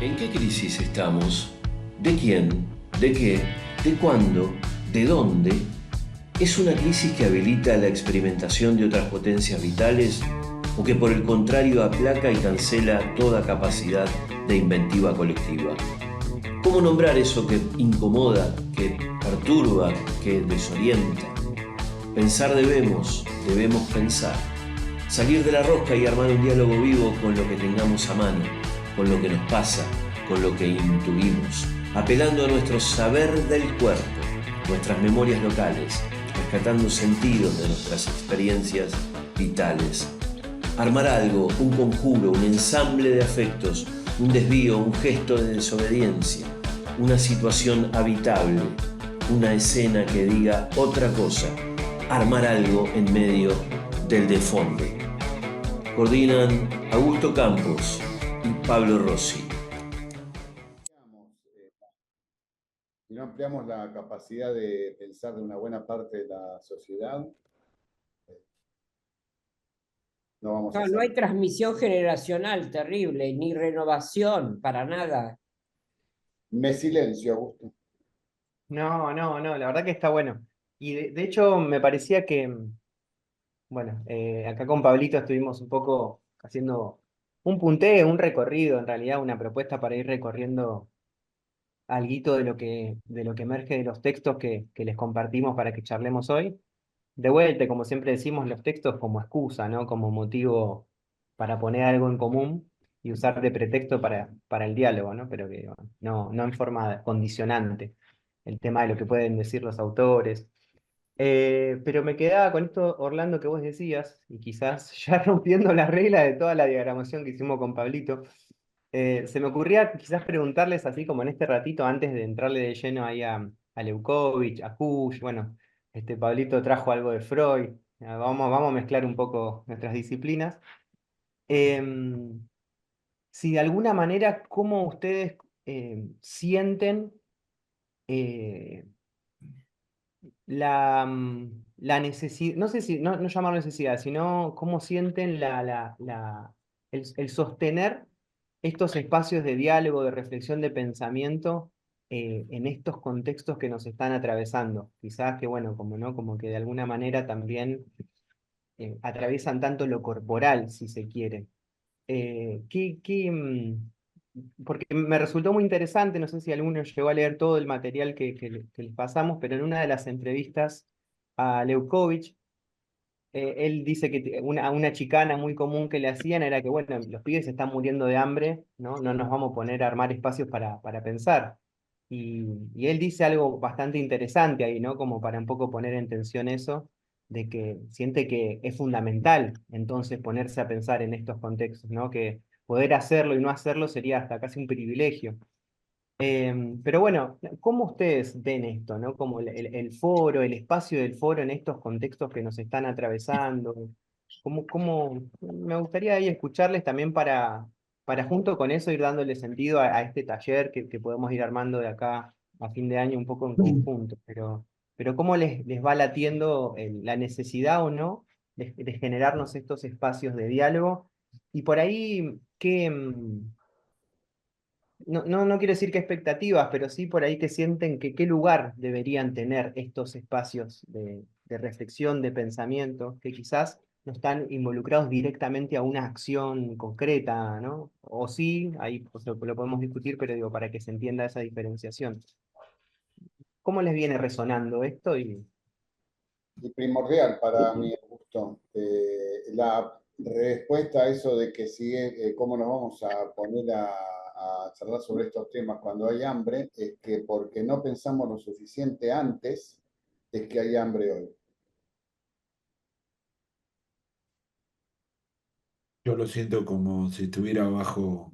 ¿En qué crisis estamos? ¿De quién? ¿De qué? ¿De cuándo? ¿De dónde? ¿Es una crisis que habilita la experimentación de otras potencias vitales o que por el contrario aplaca y cancela toda capacidad de inventiva colectiva? ¿Cómo nombrar eso que incomoda, que perturba, que desorienta? Pensar debemos pensar. Salir de la rosca y armar un diálogo vivo con lo que tengamos a mano, con lo que nos pasa, con lo que intuimos, apelando a nuestro saber del cuerpo, nuestras memorias locales, rescatando sentidos de nuestras experiencias vitales. Armar algo, un conjuro, un ensamble de afectos, un desvío, un gesto de desobediencia, una situación habitable, una escena que diga otra cosa, armar algo en medio del de fondo. Coordinan Augusto Campos y Pablo Rossi. Si no ampliamos la capacidad de pensar de una buena parte de la sociedad, no vamos a No, no hacer. hay transmisión generacional terrible, ni renovación para nada. Me silencio, Augusto. No, la verdad que está bueno. Y de hecho me parecía que, bueno, acá con Pablito estuvimos un poco haciendo un punteo, un recorrido, en realidad una propuesta para ir recorriendo alguito de lo que emerge de los textos que les compartimos para que charlemos hoy. De vuelta, como siempre decimos, los textos como excusa, ¿no? Como motivo para poner algo en común y usar de pretexto para el diálogo, ¿no? Pero que no en forma condicionante. El tema de lo que pueden decir los autores. Pero me quedaba con esto, Orlando, que vos decías, y quizás ya rompiendo la regla de toda la diagramación que hicimos con Pablito, se me ocurría quizás preguntarles así como en este ratito, antes de entrarle de lleno ahí a Leukovich, a Kusch, bueno, Pablito trajo algo de Freud, vamos a mezclar un poco nuestras disciplinas. Em, si de alguna manera, ¿cómo ustedes sienten eh, la necesidad, no sé si, no llamarlo necesidad, sino cómo sienten el sostener estos espacios de diálogo, de reflexión, de pensamiento en estos contextos que nos están atravesando? Quizás que, bueno, como no, como que de alguna manera también atraviesan tanto lo corporal, si se quiere. Porque me resultó muy interesante, no sé si alguno llegó a leer todo el material que les pasamos, pero en una de las entrevistas a Leukovich, él dice que una chicana muy común que le hacían era que, bueno, los pibes se están muriendo de hambre, ¿no? No nos vamos a poner a armar espacios para pensar. Y él dice algo bastante interesante ahí, ¿no? Como para un poco poner en tensión eso, de que siente que es fundamental entonces ponerse a pensar en estos contextos, ¿no? Que poder hacerlo y no hacerlo sería hasta casi un privilegio. Pero bueno, ¿cómo ustedes ven esto, ¿no? Como el foro, el espacio del foro en estos contextos que nos están atravesando. Me gustaría ahí escucharles también para junto con eso ir dándole sentido a este taller que podemos ir armando de acá a fin de año un poco en conjunto. Pero ¿cómo les va latiendo la necesidad o no de generarnos estos espacios de diálogo? Y por ahí, no quiero decir qué expectativas, pero sí por ahí que sienten que qué lugar deberían tener estos espacios de reflexión, de pensamiento, que quizás no están involucrados directamente a una acción concreta, ¿no? O sí, ahí pues, lo podemos discutir, pero digo, para que se entienda esa diferenciación. ¿Cómo les viene resonando esto? Y primordial para mí, Augusto, la respuesta a eso de que sigue, cómo nos vamos a poner a charlar sobre estos temas cuando hay hambre, es que porque no pensamos lo suficiente antes, es que hay hambre hoy. Yo lo siento como si estuviera bajo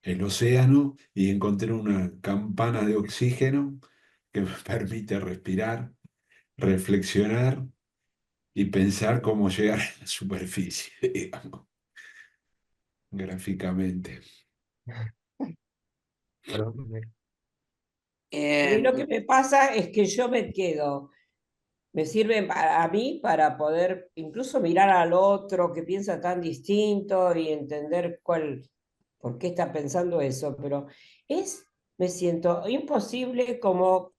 el océano y encontré una campana de oxígeno que me permite respirar, reflexionar y pensar cómo llegar a la superficie, digamos, gráficamente. A mí lo que me pasa es que yo me quedo, me sirve a mí para poder incluso mirar al otro que piensa tan distinto y entender por qué está pensando eso, pero me siento imposible como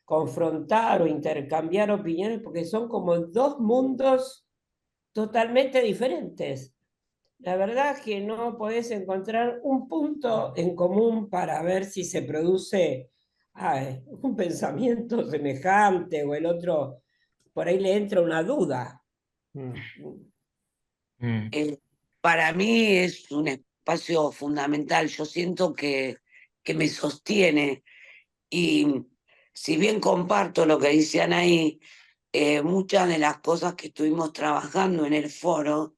confrontar o intercambiar opiniones porque son como dos mundos totalmente diferentes. La verdad que no podés encontrar un punto en común para ver si se produce un pensamiento semejante o el otro, por ahí le entra una duda. Mm. Eh, para mí es un espacio fundamental. Yo siento que me sostiene y si bien comparto lo que decían ahí, muchas de las cosas que estuvimos trabajando en el foro,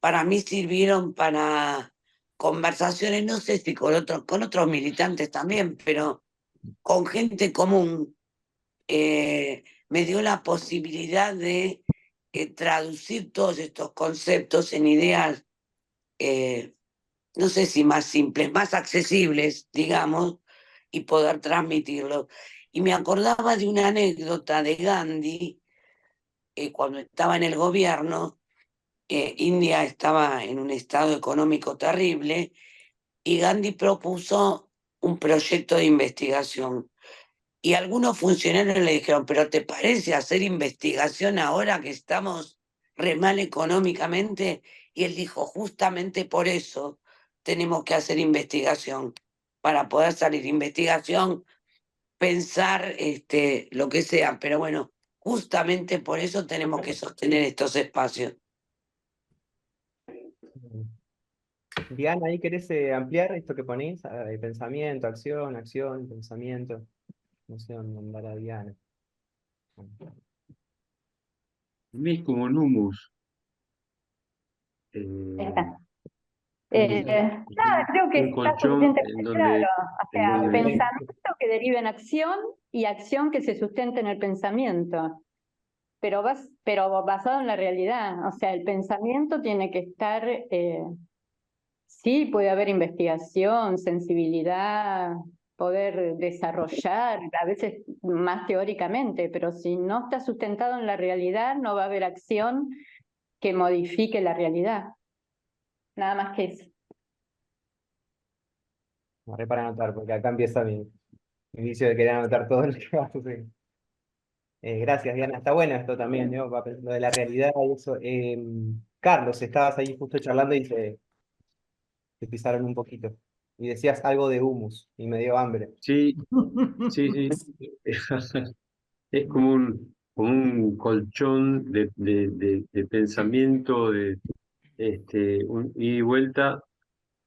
para mí sirvieron para conversaciones, no sé si con otros militantes también, pero con gente común. Me dio la posibilidad de traducir todos estos conceptos en ideas, no sé si más simples, más accesibles, digamos, y poder transmitirlo. Y me acordaba de una anécdota de Gandhi, cuando estaba en el gobierno. India estaba en un estado económico terrible y Gandhi propuso un proyecto de investigación. Y algunos funcionarios le dijeron, ¿pero te parece hacer investigación ahora que estamos re mal económicamente? Y él dijo, justamente por eso tenemos que hacer investigación, para poder salir investigación, pensar lo que sea. Pero bueno, justamente por eso tenemos que sostener estos espacios. Diana, ¿ahí querés ampliar esto que ponés? Pensamiento, acción, acción, pensamiento. No sé dónde andará Diana. mí es como un humus. Ahí está. Un, Nada, creo que un está colchón suficientemente claro. O en sea, donde pensamiento que derive en acción y acción que se sustente en el pensamiento, pero basado en la realidad. O sea, el pensamiento tiene que estar, sí, puede haber investigación, sensibilidad, poder desarrollar, a veces más teóricamente, pero si no está sustentado en la realidad, no va a haber acción que modifique la realidad. Nada más que eso. Agarré para anotar, porque acá empieza mi vicio de querer anotar todo lo que va a suceder. Gracias, Diana. Está bueno esto también, ¿no? Lo de la realidad y eso. Carlos, estabas ahí justo charlando y te pisaron un poquito. Y decías algo de humus y me dio hambre. sí, sí, es como un colchón de pensamiento, de un ida y vuelta.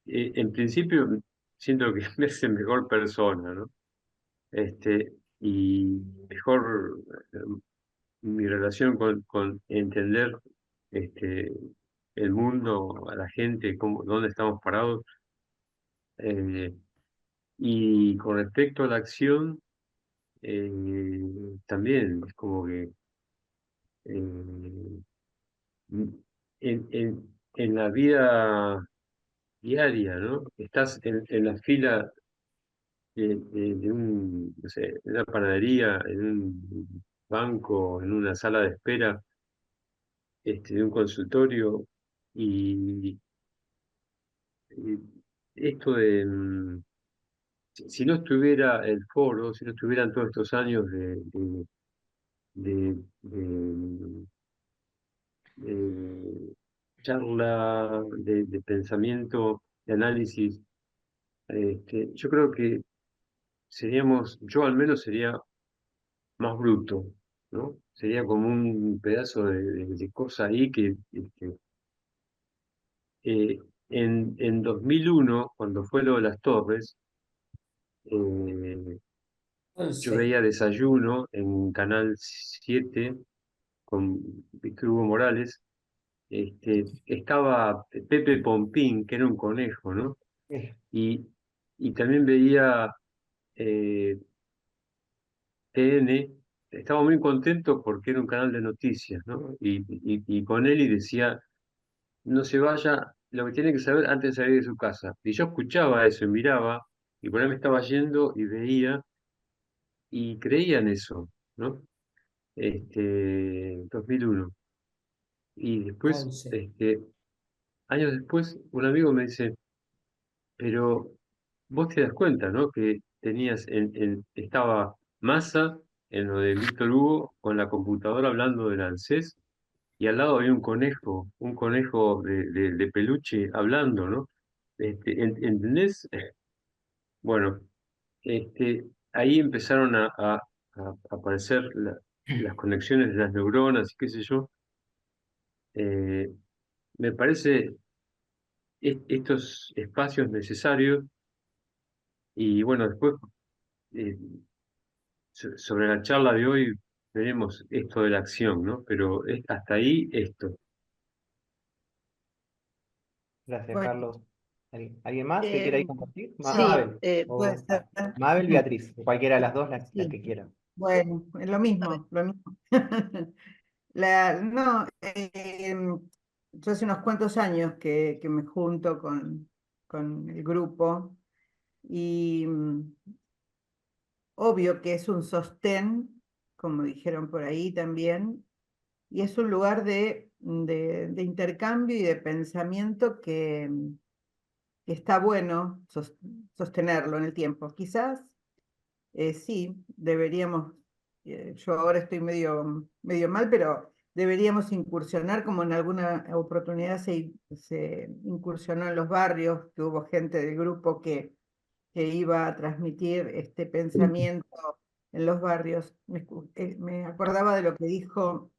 En principio siento que me hace mejor persona, ¿no? Y mejor mi relación con entender este, el mundo, a la gente, dónde estamos parados. eh, y con respecto a la acción, eh, también es como que eh, en la vida diaria, ¿no? Estás en la fila de no sé, de una panadería, en un banco, en una sala de espera, de un consultorio, y, y esto de, si no estuviera el foro, si no estuvieran todos estos años de charla, de pensamiento, de análisis, yo creo que yo al menos sería más bruto, ¿no? Sería como un pedazo de cosa ahí eh, en 2001, cuando fue lo de las torres, eh, yo 11. veía Desayuno en Canal 7 con Víctor Hugo Morales. Estaba Pepe Pompín, que era un conejo, ¿no? Y, y también veía eh, TN. Estaba muy contento porque era un canal de noticias, ¿no? Y con él y decía, no se vaya, lo que tiene que saber antes de salir de su casa. Y yo escuchaba eso y miraba, y por ahí me estaba yendo y veía, y creía en eso, ¿no? 2001. Y después, 11. años después, un amigo me dice, pero vos te das cuenta, ¿no? Que estaba Massa en lo de Víctor Hugo con la computadora hablando del ANSES y al lado había un conejo de peluche hablando, ¿no? ¿Entendés? Bueno, ahí empezaron a aparecer las conexiones de las neuronas y qué sé yo. Eh, Me parece estos espacios necesarios y bueno, después eh, sobre la charla de hoy veremos esto de la acción, ¿no? Pero hasta ahí esto. Gracias, Bueno, Carlos. ¿Alguien más que quiera eh, ir a compartir? sí, Mabel. puede ser. Mabel, Beatriz, cualquiera de las dos, la que Sí, quiera. bueno, es lo mismo, lo mismo. No, yo hace unos cuantos años que me junto con el grupo y obvio que es un sostén, como dijeron por ahí también, y es un lugar de intercambio y de pensamiento que está bueno sostenerlo en el tiempo. Quizás sí, deberíamos, yo ahora estoy medio mal, pero deberíamos incursionar como en alguna oportunidad se incursionó en los barrios, que hubo gente del grupo que iba a transmitir este pensamiento en los barrios. Me acordaba de lo que dijo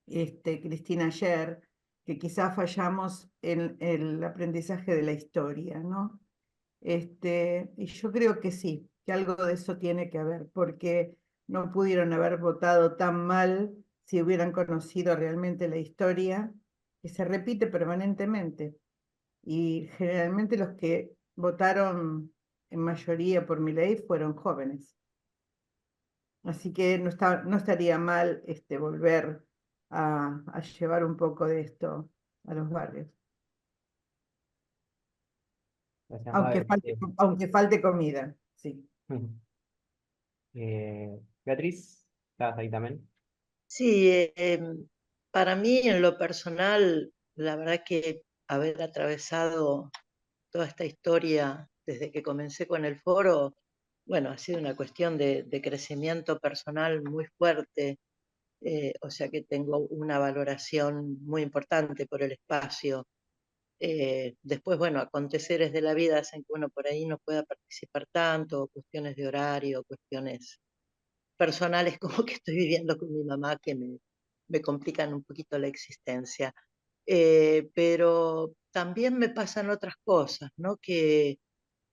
Cristina ayer, que quizás fallamos en el aprendizaje de la historia, ¿no? Y yo creo que sí, que algo de eso tiene que haber, porque no pudieron haber votado tan mal si hubieran conocido realmente la historia, que se repite permanentemente. Y generalmente los que votaron en mayoría por Milei fueron jóvenes. Así que no estaría mal volver a llevar un poco de esto a los barrios, Gracias, Mabel. aunque falte comida, sí. Beatriz, ¿estás ahí también? Sí, para mí en lo personal, la verdad que haber atravesado toda esta historia desde que comencé con el foro, bueno, ha sido una cuestión de crecimiento personal muy fuerte, o sea que tengo una valoración muy importante por el espacio. Después, bueno, aconteceres de la vida hacen que uno por ahí no pueda participar tanto, cuestiones de horario, cuestiones personales como que estoy viviendo con mi mamá que me complican un poquito la existencia. Pero también me pasan otras cosas, ¿no? Que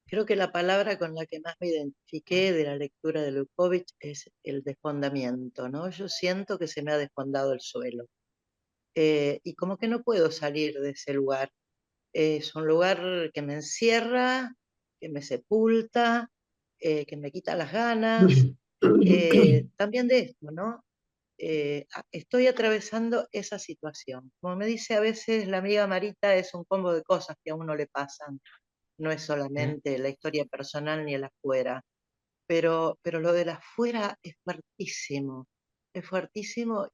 creo que la palabra con la que más me identifiqué de la lectura de Lukács es el desfondamiento, ¿no? Yo siento que se me ha desfondado el suelo. Y como que no puedo salir de ese lugar. Es un lugar que me encierra, que me sepulta, que me quita las ganas. También de esto, ¿no? Estoy atravesando esa situación. Como me dice a veces la amiga Marita, es un combo de cosas que a uno le pasan. No es solamente la historia personal ni el afuera, pero lo del afuera es fuertísimo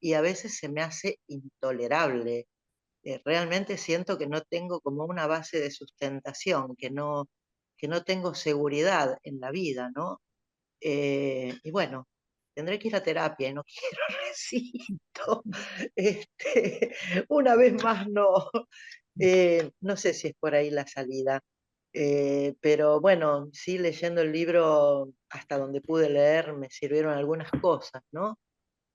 y a veces se me hace intolerable. Realmente siento que no tengo como una base de sustentación, que no tengo seguridad en la vida, ¿no? Y bueno, tendré que ir a terapia y no quiero, resisto. Una vez más no. No sé si es por ahí la salida. Pero bueno, sí, leyendo el libro hasta donde pude leer me sirvieron algunas cosas, ¿no?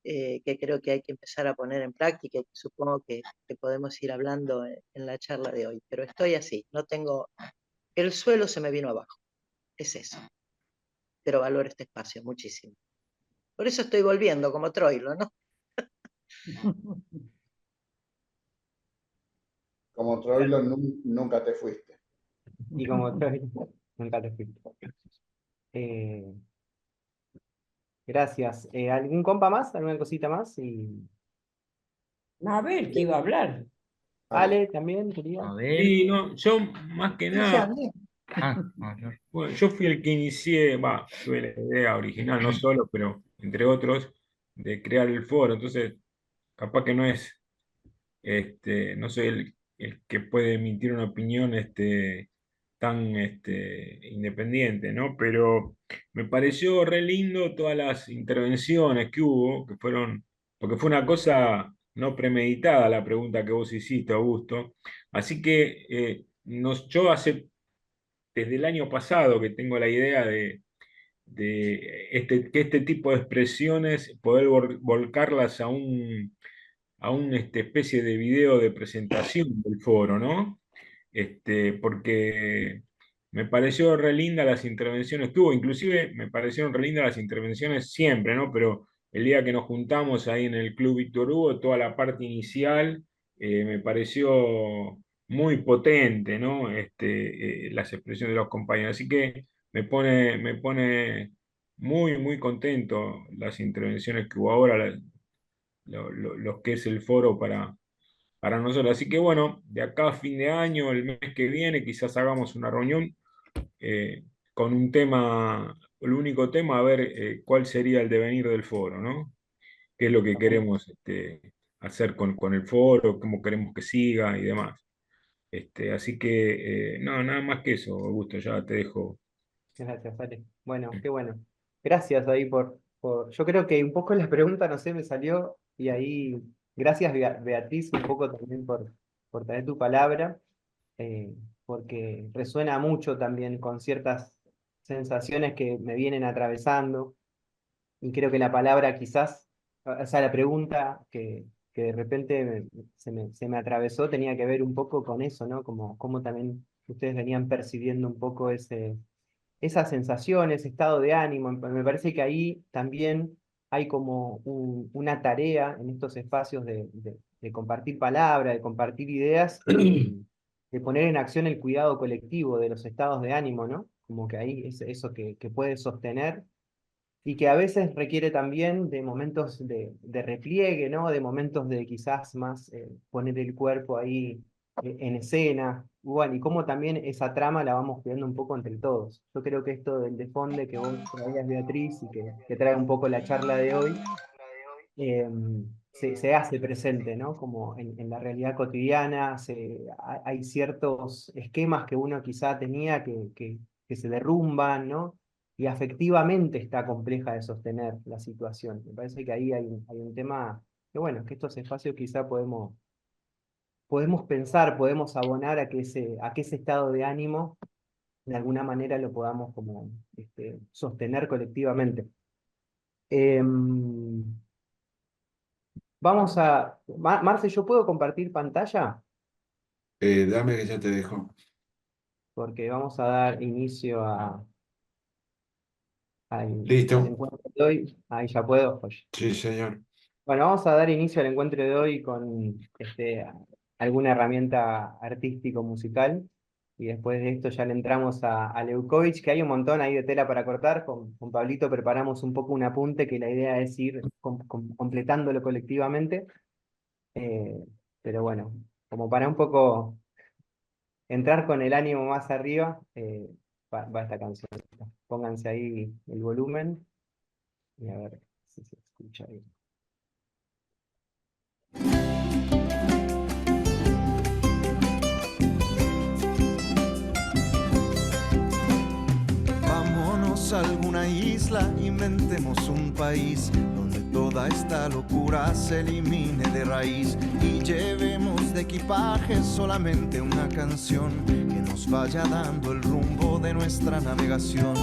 Que creo que hay que empezar a poner en práctica y que supongo que podemos ir hablando en la charla de hoy. Pero estoy así, no tengo, el suelo se me vino abajo, es eso. Pero valoro este espacio muchísimo. Por eso estoy volviendo como Troilo, ¿no? Como Troilo nunca te fuiste. Y como nunca te fuiste. Eh, Gracias. ¿Algún compa más? ¿Alguna cosita más? Mabel, que iba a hablar. Ale también quería. A ver. Sí, no, yo más que Sí, ya nada, hablé. bueno, yo fui el que inicié, tuve la idea original, no solo, pero entre otros, de crear el foro. Entonces, capaz que no es, no soy el que puede emitir una opinión, tan independiente, ¿no? Pero me pareció re lindo todas las intervenciones que hubo, que fueron, porque fue una cosa no premeditada la pregunta que vos hiciste, Augusto. Así que yo desde el año pasado que tengo la idea que este tipo de expresiones, poder volcarlas a una especie de video de presentación del foro, ¿no? Porque me pareció re linda las intervenciones que hubo, inclusive me parecieron re lindas las intervenciones siempre, ¿no? Pero el día que nos juntamos ahí en el Club Víctor Hugo, toda la parte inicial me pareció muy potente, ¿no? Las expresiones de los compañeros. Así que me pone muy, muy contento las intervenciones que hubo ahora, lo que es el foro para nosotros. Así que bueno, de acá a fin de año, el mes que viene, quizás hagamos una reunión con un tema, el único tema, a ver cuál sería el devenir del foro, ¿no? ¿Qué es lo que queremos hacer con el foro, cómo queremos que siga y demás? Así que, no, nada más que eso, Augusto, ya te dejo. Gracias, Ale. Bueno, qué bueno. Gracias ahí yo creo que un poco la pregunta, no sé, me salió y ahí, gracias Beatriz, un poco también por traer tu palabra, porque resuena mucho también con ciertas sensaciones que me vienen atravesando y creo que la palabra quizás, o sea, la pregunta que de repente se me atravesó tenía que ver un poco con eso, ¿no? Como también ustedes venían percibiendo un poco esa sensación, ese estado de ánimo. Me parece que ahí también hay como una tarea en estos espacios de compartir palabra, de compartir ideas, de poner en acción el cuidado colectivo de los estados de ánimo, ¿no? Como que ahí es eso que puede sostener y que a veces requiere también de momentos de repliegue, ¿no? De momentos de quizás más poner el cuerpo ahí en escena, bueno, y cómo también esa trama la vamos cuidando un poco entre todos. Yo creo que esto del desfonde que vos traías, Beatriz, y que trae un poco la charla de hoy, eh, se hace presente, ¿no? Como en la realidad cotidiana, hay ciertos esquemas que uno quizá tenía que se derrumban, ¿no? Y afectivamente está compleja de sostener la situación. Me parece que ahí hay un tema que, bueno, que estos espacios quizá podemos pensar, podemos abonar a que ese estado de ánimo de alguna manera lo podamos como sostener colectivamente. Marce, ¿yo puedo compartir pantalla? Dame que ya te dejo. Porque vamos a dar inicio al Listo. encuentro de hoy. Ahí ya puedo. Joya. Sí, señor. Bueno, vamos a dar inicio al encuentro de hoy con alguna herramienta artístico-musical. Y después de esto ya le entramos a Leukovich, que hay un montón ahí de tela para cortar. Con Pablito preparamos un poco un apunte que la idea es ir completándolo colectivamente. Pero bueno, como para un poco entrar con el ánimo más arriba, va esta canción. Pónganse ahí el volumen y a ver si se escucha bien. Vámonos a alguna isla, inventemos un país donde toda esta locura se elimine de raíz y llevemos de equipaje solamente una canción que nos vaya dando el rumbo de nuestra navegación.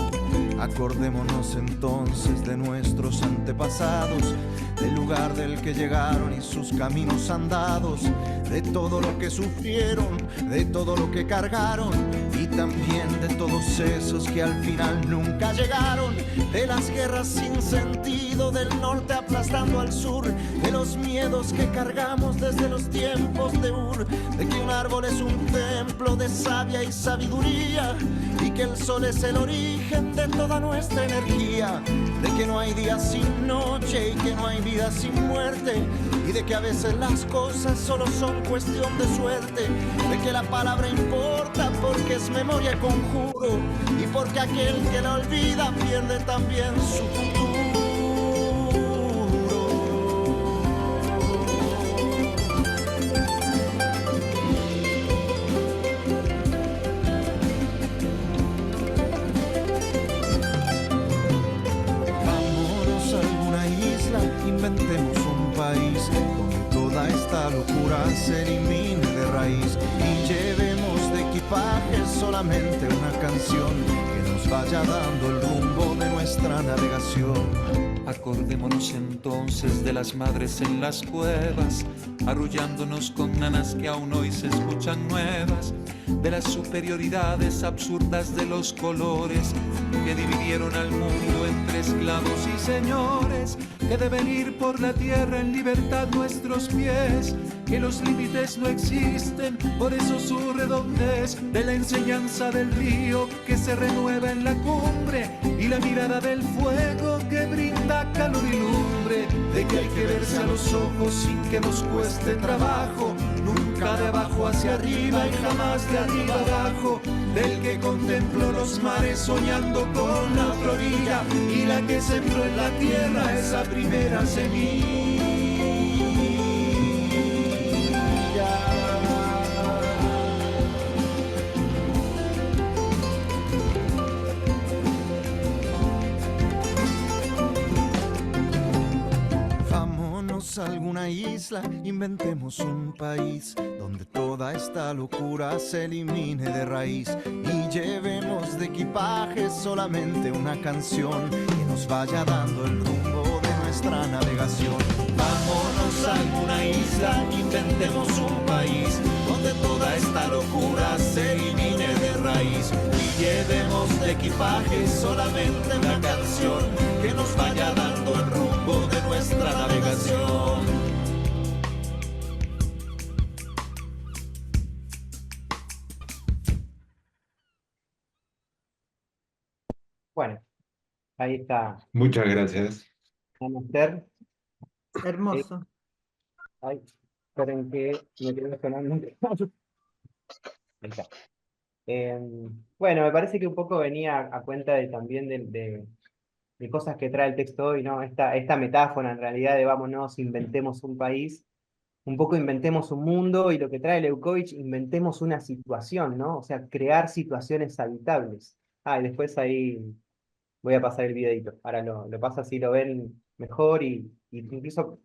Acordémonos entonces de nuestros antepasados, del lugar del que llegaron y sus caminos andados, de todo lo que sufrieron, de todo lo que cargaron y también de todos esos que al final nunca llegaron, de las guerras sin sentido del norte aplastando al sur, de los miedos que cargamos desde los tiempos de Ur, de que un árbol es un templo de savia y sabiduría y que el sol es el origen de toda nuestra energía, de que no hay día sin noche y que no hay vida sin muerte y de que a veces las cosas solo son cuestión de suerte, de que la palabra importa porque es memoria y conjuro y porque aquel que la olvida pierde también su futuro. locura se elimine de raíz y llevemos de equipaje solamente una canción que nos vaya dando el rumbo de nuestra navegación. Acordémonos entonces de las madres en las cuevas, arrullándonos con nanas que aún hoy se escuchan nuevas, de las superioridades absurdas de los colores que dividieron al mundo entre esclavos y señores, que deben ir por la tierra en libertad nuestros pies, que los límites no existen, por eso su redondez, de la enseñanza del río que se renueva en la cumbre y la mirada del fuego que brinda calor y lumbre, de que hay que verse a los ojos sin que nos cueste trabajo, nunca de abajo hacia arriba y jamás de arriba abajo, del que contempló los mares soñando con la otra orilla y la que sembró en la tierra esa primera semilla. Vámonos a alguna isla, inventemos un país donde toda esta locura se elimine de raíz y llevemos de equipaje solamente una canción que nos vaya dando el rumbo de nuestra navegación. Vámonos a alguna isla, inventemos un país donde toda esta locura se elimine de raíz y llevemos de equipaje solamente una canción que nos vaya dando el rumbo de nuestra navegación. Bueno, ahí está Muchas gracias. Ana Esther. Hermoso. Ay, esperen que me quedé sonando. Ahí está. Bueno, me parece que un poco venía a cuenta también de cosas que trae el texto hoy, ¿no? Esta metáfora en realidad de vámonos, inventemos un país, un poco inventemos un mundo, y lo que trae Leucovich, inventemos una situación, ¿no? O sea, crear situaciones habitables. Y después ahí voy a pasar el videito. Ahora lo paso así lo ven mejor y incluso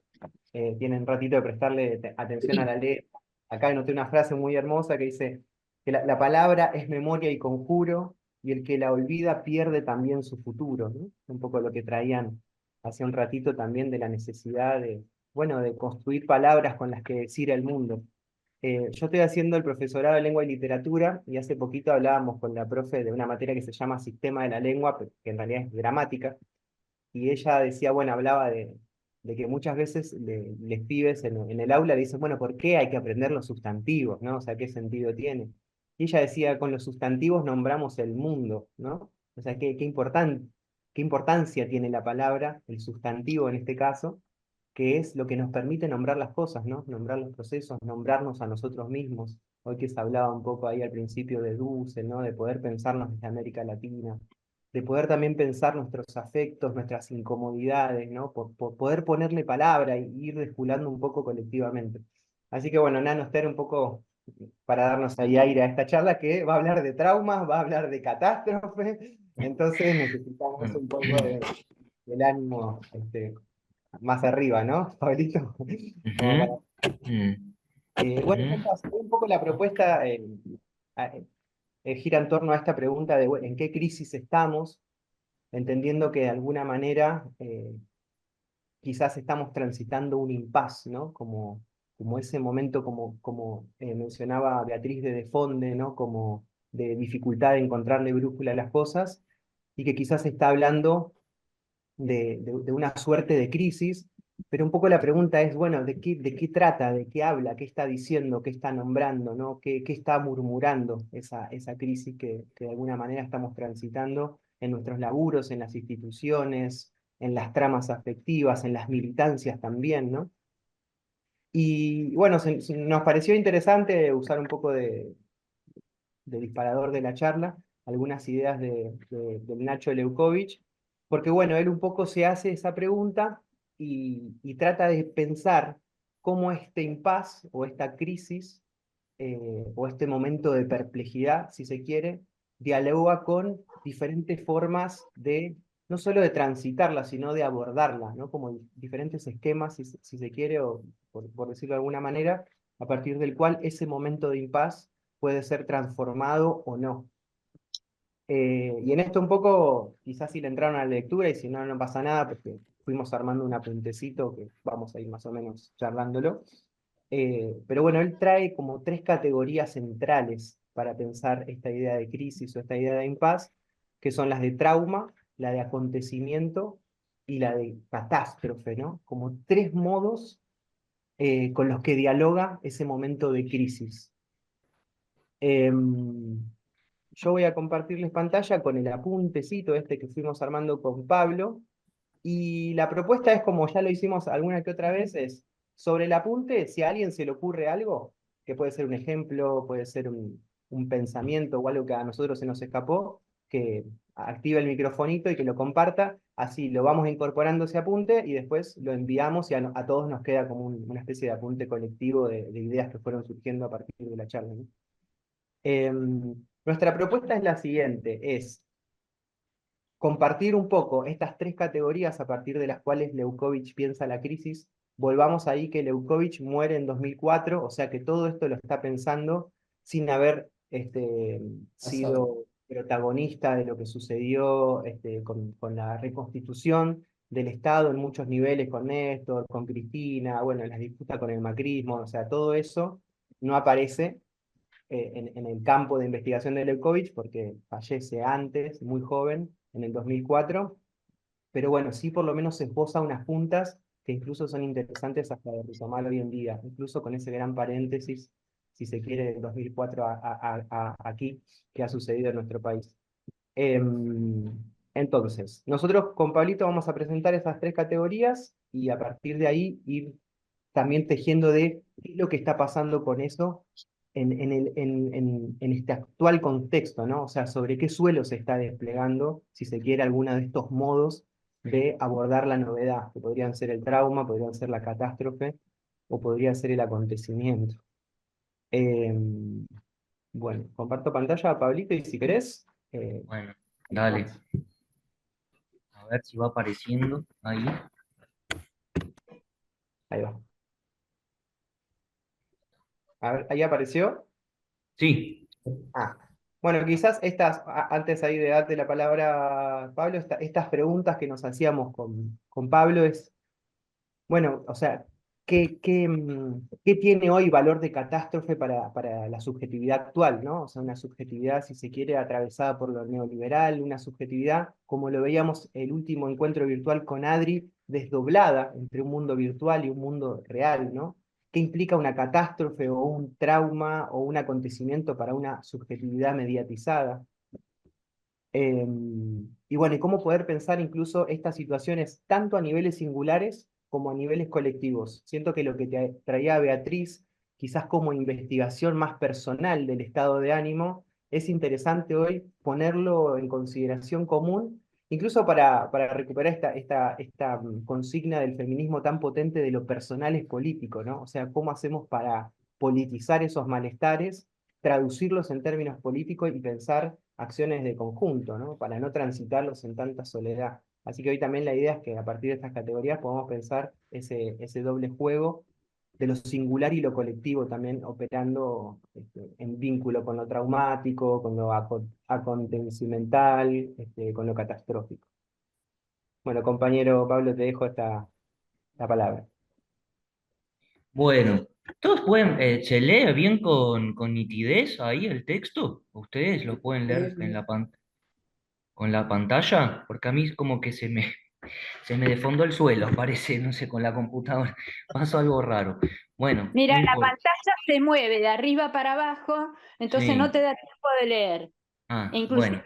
tienen un ratito de prestarle atención a la letra. Acá noté una frase muy hermosa que dice que la palabra es memoria y conjuro, y el que la olvida pierde también su futuro, ¿no? Un poco lo que traían hace un ratito también de la necesidad de, bueno, de construir palabras con las que decir el mundo. Yo estoy haciendo el profesorado de lengua y literatura, y hace poquito hablábamos con la profe de una materia que se llama Sistema de la Lengua, que en realidad es gramática, y ella decía, bueno, hablaba de que muchas veces les pibes en el aula le dicen, bueno, ¿por qué hay que aprender los sustantivos, ¿no? O sea, ¿qué sentido tiene? Y ella decía, con los sustantivos nombramos el mundo, ¿no? O sea, qué importancia tiene la palabra, el sustantivo en este caso, que es lo que nos permite nombrar las cosas, ¿no? Nombrar los procesos, nombrarnos a nosotros mismos. Hoy que se hablaba un poco ahí al principio de Dussel, ¿no? De poder pensarnos desde América Latina, de poder también pensar nuestros afectos, nuestras incomodidades, ¿no? Por poder ponerle palabra y ir desculando un poco colectivamente. Así que bueno, Nano Esther, un poco para darnos ahí aire a esta charla que va a hablar de traumas, va a hablar de catástrofe, entonces necesitamos un poco del ánimo más arriba, ¿no, Pablito? Bueno, un poco la propuesta gira en torno a esta pregunta de en qué crisis estamos, entendiendo que de alguna manera quizás estamos transitando un impasse, ¿no? Como ese momento, como mencionaba Beatriz de Desfonde, ¿no? Como de dificultad de encontrarle brújula a las cosas, y que quizás está hablando de una suerte de crisis, pero un poco la pregunta es, bueno, ¿de qué trata? ¿De qué habla? ¿Qué está diciendo? ¿Qué está nombrando? ¿No? ¿Qué está murmurando esa crisis que de alguna manera estamos transitando en nuestros laburos, en las instituciones, en las tramas afectivas, en las militancias también, ¿no? Y bueno, nos pareció interesante usar un poco de disparador de la charla, algunas ideas del Nacho Leucovich, porque bueno, él un poco se hace esa pregunta y trata de pensar cómo este impasse o esta crisis o este momento de perplejidad, si se quiere, dialoga con diferentes formas de no solo de transitarla, sino de abordarla, ¿no? Como diferentes esquemas, si se quiere, o por decirlo de alguna manera, a partir del cual ese momento de impas puede ser transformado o no. Y en esto un poco, quizás si le entraron a la lectura, y si no, no pasa nada, porque fuimos armando un apuntecito que vamos a ir más o menos charlándolo. Pero bueno, él trae como 3 categorías centrales para pensar esta idea de crisis o esta idea de impas, que son las de trauma, la de acontecimiento y la de catástrofe, ¿no? Como 3 modos con los que dialoga ese momento de crisis. Yo voy a compartirles pantalla con el apuntecito este que fuimos armando con Pablo, y la propuesta es, como ya lo hicimos alguna que otra vez, es sobre el apunte, si a alguien se le ocurre algo, que puede ser un ejemplo, puede ser un pensamiento o algo que a nosotros se nos escapó, que active el microfonito y que lo comparta, así lo vamos incorporando ese apunte y después lo enviamos y a todos nos queda como una especie de apunte colectivo de ideas que fueron surgiendo a partir de la charla, ¿no? Nuestra propuesta es la siguiente, es compartir un poco estas 3 categorías a partir de las cuales Leucovich piensa la crisis. Volvamos ahí que Leucovich muere en 2004, o sea que todo esto lo está pensando sin haber sido protagonista de lo que sucedió con la reconstitución del Estado en muchos niveles, con Néstor, con Cristina, bueno, las disputas con el macrismo, o sea, todo eso no aparece en el campo de investigación de Leucovich, porque fallece antes, muy joven, en el 2004, pero bueno, sí por lo menos se esboza unas puntas que incluso son interesantes hasta de retomar hoy en día, incluso con ese gran paréntesis, si se quiere, del 2004 aquí, que ha sucedido en nuestro país. Entonces, nosotros con Pablito vamos a presentar esas 3 categorías y a partir de ahí ir también tejiendo de qué es lo que está pasando con eso en este actual contexto, ¿no? O sea, sobre qué suelo se está desplegando, si se quiere, alguno de estos modos de abordar la novedad, que podrían ser el trauma, podrían ser la catástrofe, o podría ser el acontecimiento. Bueno, comparto pantalla, Pablito, y si querés... Bueno, dale. A ver si va apareciendo ahí. Ahí va. A ver, ¿ahí apareció? Sí. Bueno, quizás antes ahí de darte la palabra, Pablo, estas preguntas que nos hacíamos con Pablo es, bueno, o sea, ¿qué tiene hoy valor de catástrofe para la subjetividad actual, ¿no? O sea, una subjetividad, si se quiere, atravesada por lo neoliberal, una subjetividad, como lo veíamos el último encuentro virtual con Adri, desdoblada entre un mundo virtual y un mundo real, ¿no? ¿Qué implica una catástrofe o un trauma o un acontecimiento para una subjetividad mediatizada? Y bueno, y cómo poder pensar incluso estas situaciones tanto a niveles singulares como a niveles colectivos. Siento que lo que te traía Beatriz, quizás como investigación más personal del estado de ánimo, es interesante hoy ponerlo en consideración común, incluso para recuperar esta consigna del feminismo tan potente de lo personal es político, ¿no? O sea, cómo hacemos para politizar esos malestares, traducirlos en términos políticos y pensar acciones de conjunto, ¿no? Para no transitarlos en tanta soledad. Así que hoy también la idea es que a partir de estas categorías podamos pensar ese doble juego de lo singular y lo colectivo también operando en vínculo con lo traumático, con lo acontecimental, con lo catastrófico. Bueno, compañero Pablo, te dejo la palabra. Bueno, ¿todos pueden, se lee bien con nitidez ahí el texto? ¿Ustedes lo pueden leer con la pantalla? Porque a mí como que se me desfondó el suelo, parece, no sé, con la computadora. Pasó algo raro. Bueno, Mira, no la importa. pantalla se mueve de arriba para abajo, entonces Sí. no te da tiempo de leer. Ah, Inclusive,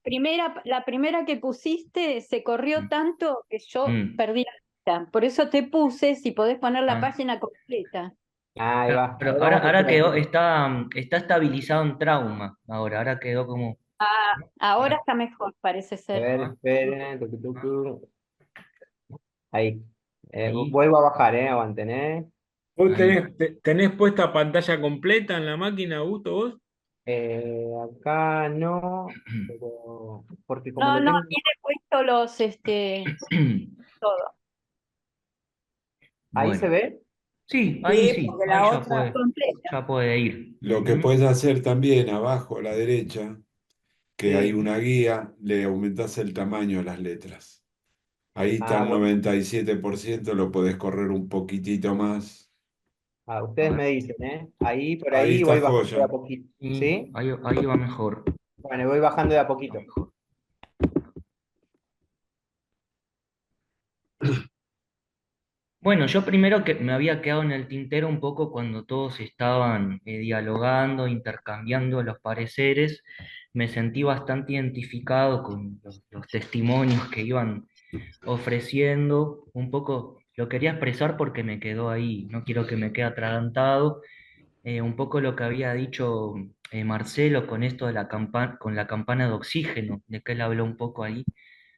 bueno. la primera que pusiste se corrió tanto que yo Mm. perdí la vista. Por eso te puse, si podés poner la Ah. página completa. Ahí va. Pero A ver, ahora, vamos a ahora hacer quedó, así. está estabilizado en trauma. Ahora quedó como. Ahora está mejor, parece A ser. ver, esperen. Ahí. Ahí. Vuelvo a bajar, aguanten, ¿Vos Ahí. tenés puesta pantalla completa en la máquina, Augusto, vos? Acá no, pero porque como No, lo no, tengo... tiene puesto visto los, todo. ¿Ahí se Bueno, ve? sí, ahí Sí, sí, porque ahí la otra, ya puede ir. Lo que Ujú. puedes hacer también abajo a la derecha, que hay Sí. una guía, le aumentás el tamaño de las letras. Ahí está Ah, el bueno. 97%, lo podés correr un poquitito más. Ah, ustedes me dicen, ¿eh? Ahí, por Ahí ahí está voy bajando de a joya. poquito. Sí, ¿Sí? ahí va mejor. Bueno, voy bajando de a poquito. Bueno, yo primero que me había quedado en el tintero un poco cuando todos estaban dialogando, intercambiando los pareceres, me sentí bastante identificado con los testimonios que iban ofreciendo, un poco lo quería expresar porque me quedó ahí, no quiero que me quede atragantado, un poco lo que había dicho Marcelo con esto de con la campana de oxígeno, de que él habló un poco ahí,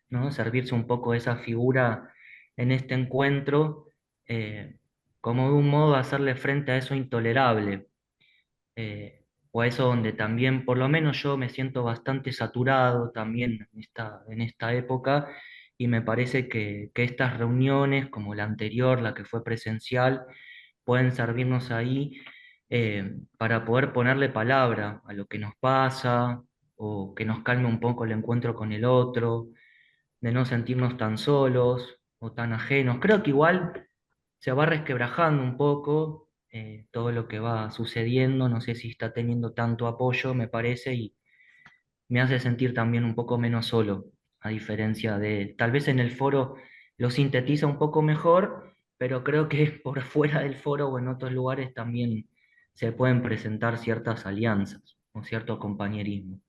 ¿no? Servirse un poco de esa figura en este encuentro, como de un modo de hacerle frente a eso intolerable, o a eso donde también, por lo menos yo me siento bastante saturado también en esta época, y me parece que estas reuniones, como la anterior, la que fue presencial, pueden servirnos ahí para poder ponerle palabra a lo que nos pasa, o que nos calme un poco el encuentro con el otro, de no sentirnos tan solos o tan ajenos. Creo que igual se va resquebrajando un poco todo lo que va sucediendo, no sé si está teniendo tanto apoyo, me parece, y me hace sentir también un poco menos solo, a diferencia de, tal vez en el foro lo sintetiza un poco mejor, pero creo que por fuera del foro o en otros lugares también se pueden presentar ciertas alianzas o cierto compañerismo.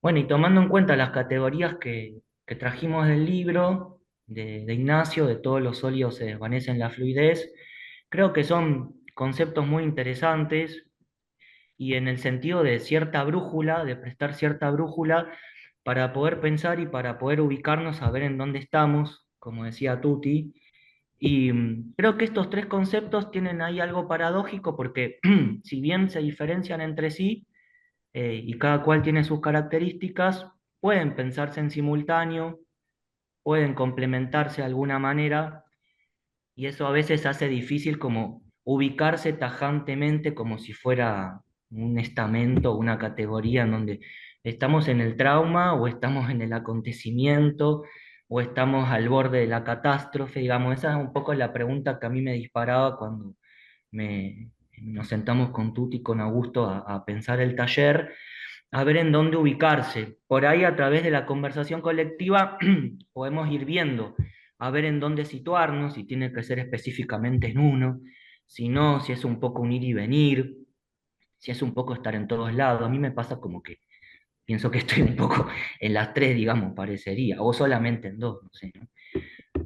Bueno, y tomando en cuenta las categorías que trajimos del libro de Ignacio, de todos los óleos se desvanecen la fluidez, creo que son conceptos muy interesantes y en el sentido de cierta brújula, de prestar cierta brújula para poder pensar y para poder ubicarnos a ver en dónde estamos, como decía Tuti. Y creo que estos tres conceptos tienen ahí algo paradójico porque si bien se diferencian entre sí, y cada cual tiene sus características, pueden pensarse en simultáneo, pueden complementarse de alguna manera, y eso a veces hace difícil como ubicarse tajantemente como si fuera un estamento, una categoría en donde estamos en el trauma o estamos en el acontecimiento o estamos al borde de la catástrofe, digamos, esa es un poco la pregunta que a mí me disparaba cuando nos sentamos con Tuti y con Augusto a pensar el taller, a ver en dónde ubicarse. Por ahí a través de la conversación colectiva podemos ir viendo, a ver en dónde situarnos, si tiene que ser específicamente en uno, si no, si es un poco un ir y venir, si es un poco estar en todos lados. A mí me pasa como que pienso que estoy un poco en las tres, digamos, parecería, o solamente en dos, no sé, ¿no?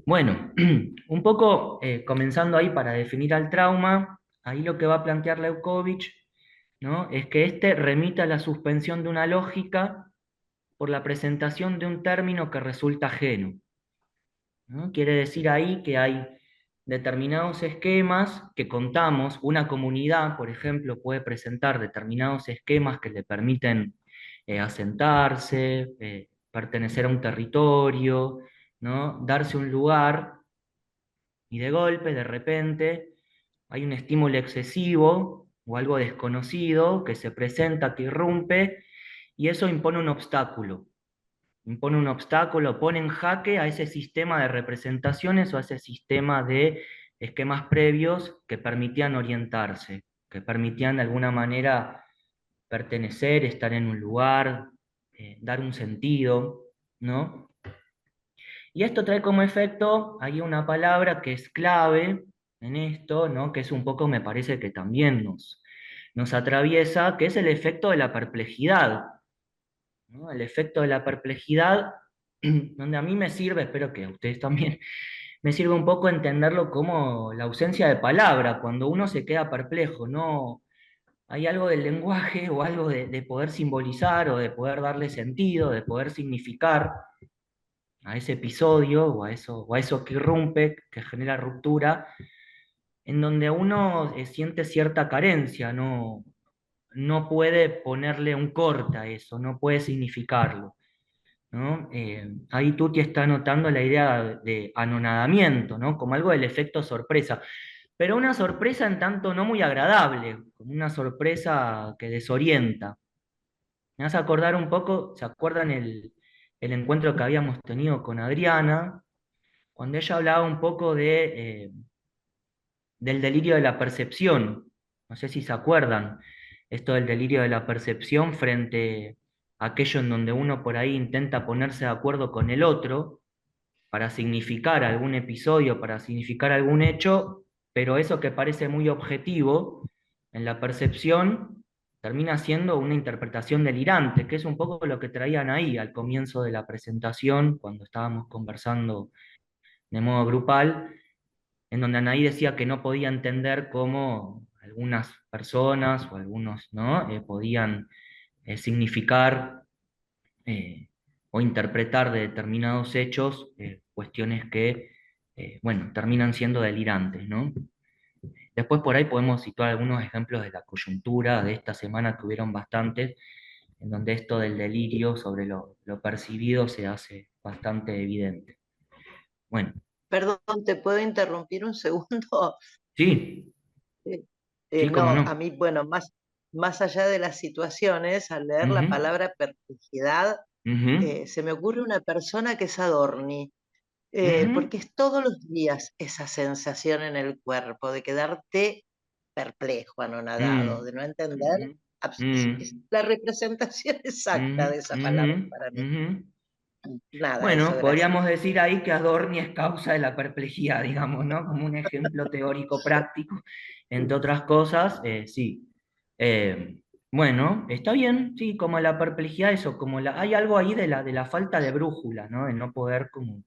Bueno, un poco comenzando ahí para definir al trauma, ahí lo que va a plantear Leukovich, ¿no? Es que este remite a la suspensión de una lógica por la presentación de un término que resulta ajeno, ¿no? Quiere decir ahí que hay determinados esquemas que contamos, una comunidad, por ejemplo, puede presentar determinados esquemas que le permiten asentarse, pertenecer a un territorio, ¿no? Darse un lugar, y de golpe, de repente, hay un estímulo excesivo o algo desconocido que se presenta, que irrumpe, y eso impone un obstáculo, pone en jaque a ese sistema de representaciones o a ese sistema de esquemas previos que permitían orientarse, que permitían de alguna manera pertenecer, estar en un lugar, dar un sentido, ¿no? Y esto trae como efecto, hay una palabra que es clave en esto, ¿no? Que es un poco, me parece que también nos atraviesa, que es el efecto de la perplejidad, ¿no? El efecto de la perplejidad, donde a mí me sirve, espero que a ustedes también, me sirve un poco entenderlo como la ausencia de palabra, cuando uno se queda perplejo, ¿no? Hay algo del lenguaje o algo de poder simbolizar o de poder darle sentido, de poder significar a ese episodio o a eso que irrumpe, que genera ruptura, en donde uno siente cierta carencia, no puede ponerle un corte a eso, no puede significarlo, ¿no? Ahí Tuti está notando la idea de anonadamiento, ¿no? Como algo del efecto sorpresa, pero una sorpresa en tanto no muy agradable, como una sorpresa que desorienta. Me hace acordar un poco, ¿se acuerdan el encuentro que habíamos tenido con Adriana? Cuando ella hablaba un poco del delirio de la percepción. No sé si se acuerdan, esto del delirio de la percepción frente a aquello en donde uno por ahí intenta ponerse de acuerdo con el otro para significar algún episodio, para significar algún hecho, pero eso que parece muy objetivo en la percepción termina siendo una interpretación delirante, que es un poco lo que traían ahí al comienzo de la presentación, cuando estábamos conversando de modo grupal, en donde Anaí decía que no podía entender cómo algunas personas o algunos, ¿no? Podían significar o interpretar de determinados hechos cuestiones que, bueno, terminan siendo delirantes, ¿no? Después por ahí podemos situar algunos ejemplos de la coyuntura de esta semana, que hubieron bastantes, en donde esto del delirio sobre lo percibido se hace bastante evidente. Bueno. Perdón, ¿te puedo interrumpir un segundo? Sí. Sí, No, cómo no. a mí, bueno, más allá de las situaciones, al leer la palabra perplejidad, se me ocurre una persona que es Adorni, porque es todos los días esa sensación en el cuerpo de quedarte perplejo, anonadado, de no entender. Es la representación exacta de esa palabra para mí. Nada, Bueno, eso, gracias. podríamos decir ahí que Adorni es causa de la perplejidad, digamos, ¿no? Como un ejemplo teórico práctico, entre otras cosas, sí. Bueno, está bien, sí, como la perplejidad, eso, como hay algo ahí de la falta de brújula, ¿no? De no poder como,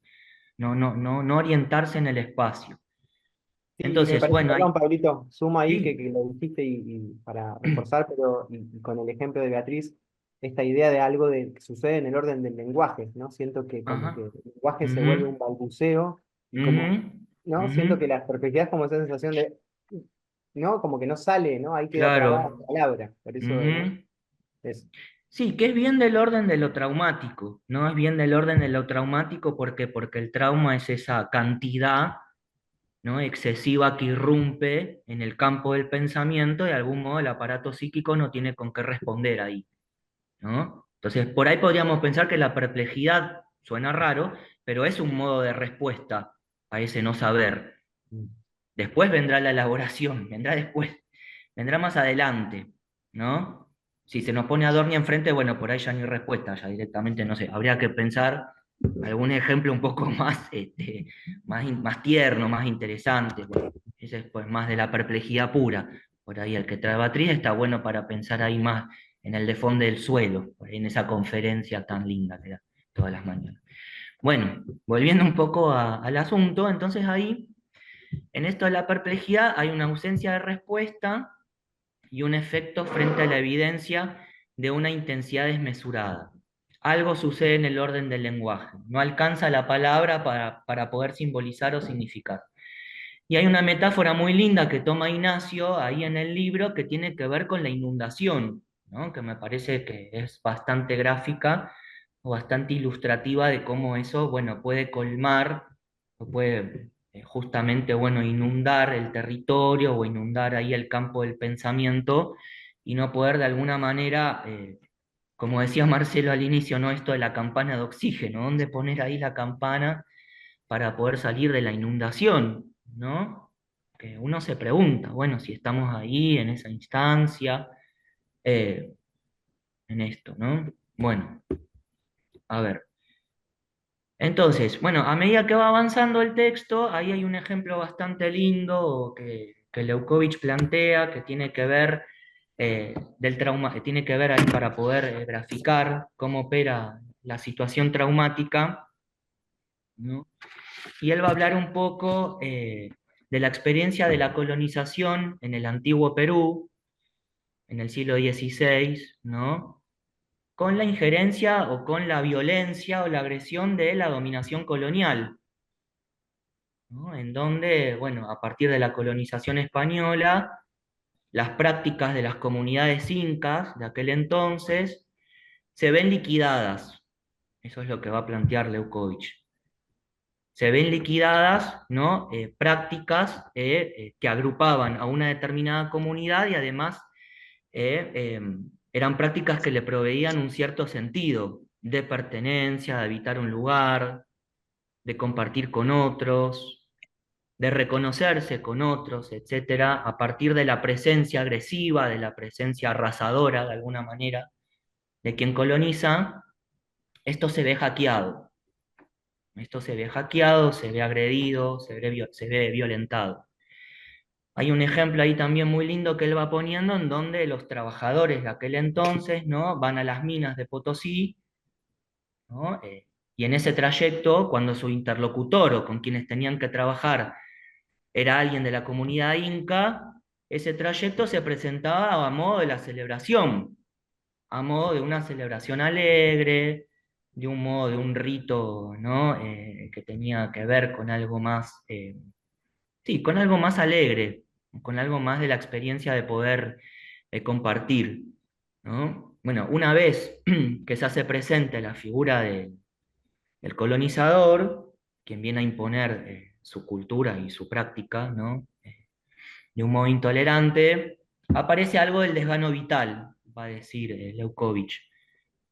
no orientarse en el espacio. Sí, Entonces, me parece, bueno, perdón, Pablito, sumo ahí Sí. que lo dijiste y para reforzar, pero y con el ejemplo de Beatriz, esta idea de algo que sucede en el orden del lenguaje, ¿no? Siento que como Ajá. que el lenguaje se vuelve un balbuceo y como, ¿no? Siento que la perplejidad es como esa sensación de, ¿no? Como que no sale, ¿no? Ahí queda trabada Claro. la palabra, por eso, ¿no? Sí, que es bien del orden de lo traumático, ¿no? Es bien del orden de lo traumático porque el trauma es esa cantidad, ¿no? excesiva que irrumpe en el campo del pensamiento y de algún modo el aparato psíquico no tiene con qué responder ahí, ¿no? Entonces, por ahí podríamos pensar que la perplejidad suena raro, pero es un modo de respuesta a ese no saber. Después vendrá la elaboración, vendrá después, vendrá más adelante, ¿no? Si se nos pone Adorni enfrente, bueno, por ahí ya no hay respuesta, ya directamente, no sé, habría que pensar algún ejemplo un poco más, más tierno, más interesante. Bueno, ese es pues más de la perplejidad pura. Por ahí el que trae Beatriz está bueno para pensar ahí más en el de fondo del suelo, por ahí en esa conferencia tan linda que da todas las mañanas. Bueno, volviendo un poco al asunto, entonces ahí, en esto de la perplejidad, hay una ausencia de respuesta y un efecto frente a la evidencia de una intensidad desmesurada. Algo sucede en el orden del lenguaje, no alcanza la palabra para poder simbolizar o significar. Y hay una metáfora muy linda que toma Ignacio ahí en el libro que tiene que ver con la inundación, ¿no? Que me parece que es bastante gráfica o bastante ilustrativa de cómo eso, bueno, puede colmar o puede justamente, bueno, inundar el territorio o inundar ahí el campo del pensamiento y no poder de alguna manera, como decía Marcelo al inicio, ¿no? Esto de la campana de oxígeno, ¿dónde poner ahí la campana para poder salir de la inundación, ¿no? Que uno se pregunta, bueno, si estamos ahí en esa instancia, en esto, ¿no? Bueno, a ver. Entonces, bueno, a medida que va avanzando el texto, ahí hay un ejemplo bastante lindo que Leukovich plantea, que tiene que ver del trauma, que tiene que ver ahí para poder graficar cómo opera la situación traumática, ¿no? Y él va a hablar un poco de la experiencia de la colonización en el antiguo Perú, en el siglo XVI, ¿no? Con la injerencia o con la violencia o la agresión de la dominación colonial, ¿no? En donde, bueno, a partir de la colonización española, las prácticas de las comunidades incas de aquel entonces se ven liquidadas, Eso es lo que va a plantear Leukovich. Se ven liquidadas, ¿no? Prácticas que agrupaban a una determinada comunidad y además eran prácticas que le proveían un cierto sentido de pertenencia, de habitar un lugar, de compartir con otros, de reconocerse con otros, etcétera, a partir de la presencia agresiva, de la presencia arrasadora, de alguna manera, de quien coloniza. Esto se ve hackeado. Esto se ve hackeado, se ve agredido, se ve violentado. Hay un ejemplo ahí también muy lindo que él va poniendo en donde los trabajadores de aquel entonces, ¿no?, van a las minas de Potosí, ¿no? Y en ese trayecto, cuando su interlocutor o con quienes tenían que trabajar era alguien de la comunidad inca, ese trayecto se presentaba a modo de la celebración, a modo de una celebración alegre, de un modo, de un rito, ¿no? Que tenía que ver con algo más, sí, con algo más alegre, con algo más de la experiencia de poder compartir, ¿no? Bueno, una vez que se hace presente la figura del colonizador, quien viene a imponer su cultura y su práctica, ¿no?, de un modo intolerante, aparece algo del desgano vital, va a decir Leukovich,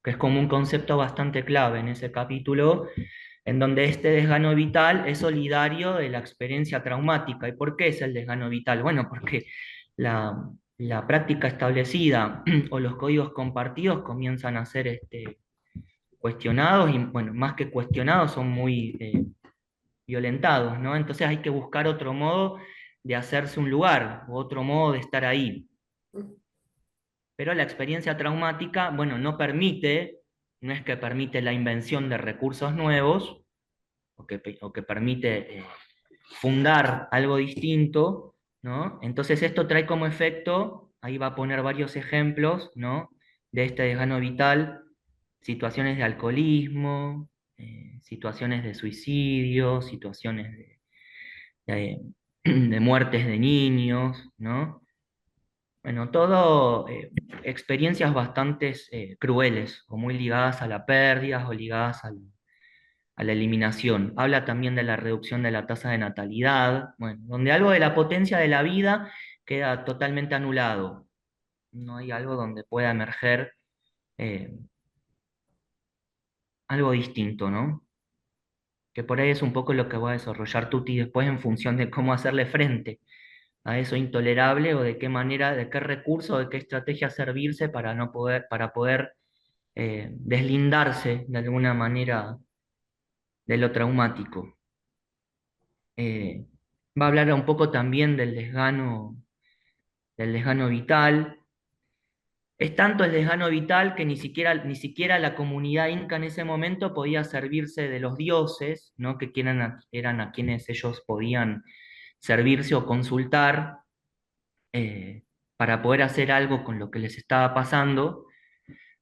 que es como un concepto bastante clave en ese capítulo, en donde este desgano vital es solidario de la experiencia traumática. ¿Y por qué es el desgano vital? Bueno, porque la práctica establecida o los códigos compartidos comienzan a ser cuestionados, y bueno, más que cuestionados, son muy violentados, ¿no? Entonces hay que buscar otro modo de hacerse un lugar, o otro modo de estar ahí. Pero la experiencia traumática, bueno, no es que permite la invención de recursos nuevos, o que permite fundar algo distinto, ¿no? Entonces esto trae como efecto, ahí va a poner varios ejemplos, ¿no?, de este desgano vital, situaciones de alcoholismo, situaciones de suicidio, situaciones de muertes de niños, ¿no? Bueno, todo experiencias bastante crueles, o muy ligadas a la pérdida, o ligadas a la eliminación. Habla también de la reducción de la tasa de natalidad, bueno, donde algo de la potencia de la vida queda totalmente anulado. No hay algo donde pueda emerger algo distinto, ¿no? Que por ahí es un poco lo que va a desarrollar Tutti después en función de cómo hacerle frente a eso intolerable, o de qué manera, de qué recurso, de qué estrategia servirse para poder deslindarse de alguna manera de lo traumático. Va a hablar un poco también del desgano vital. Es tanto el desgano vital que ni siquiera la comunidad inca en ese momento podía servirse de los dioses, ¿no?, que eran a quienes ellos podían servirse o consultar para poder hacer algo con lo que les estaba pasando.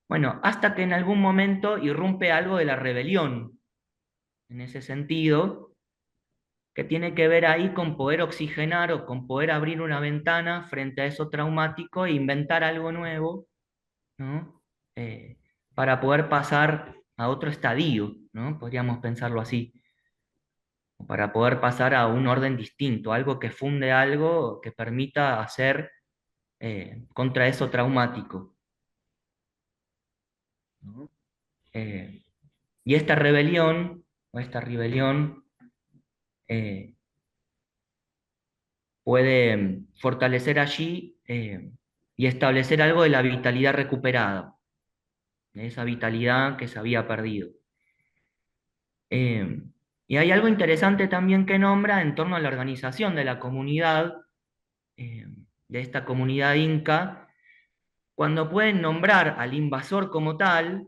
Bueno, hasta que en algún momento irrumpe algo de la rebelión, en ese sentido, que tiene que ver ahí con poder oxigenar o con poder abrir una ventana frente a eso traumático e inventar algo nuevo, ¿no?, para poder pasar a otro estadio, ¿no?, podríamos pensarlo así, para poder pasar a un orden distinto, algo que funde algo que permita hacer contra eso traumático, ¿no? Y esta rebelión puede fortalecer allí y establecer algo de la vitalidad recuperada, de esa vitalidad que se había perdido. Y hay algo interesante también que nombra en torno a la organización de la comunidad, de esta comunidad inca, cuando pueden nombrar al invasor como tal,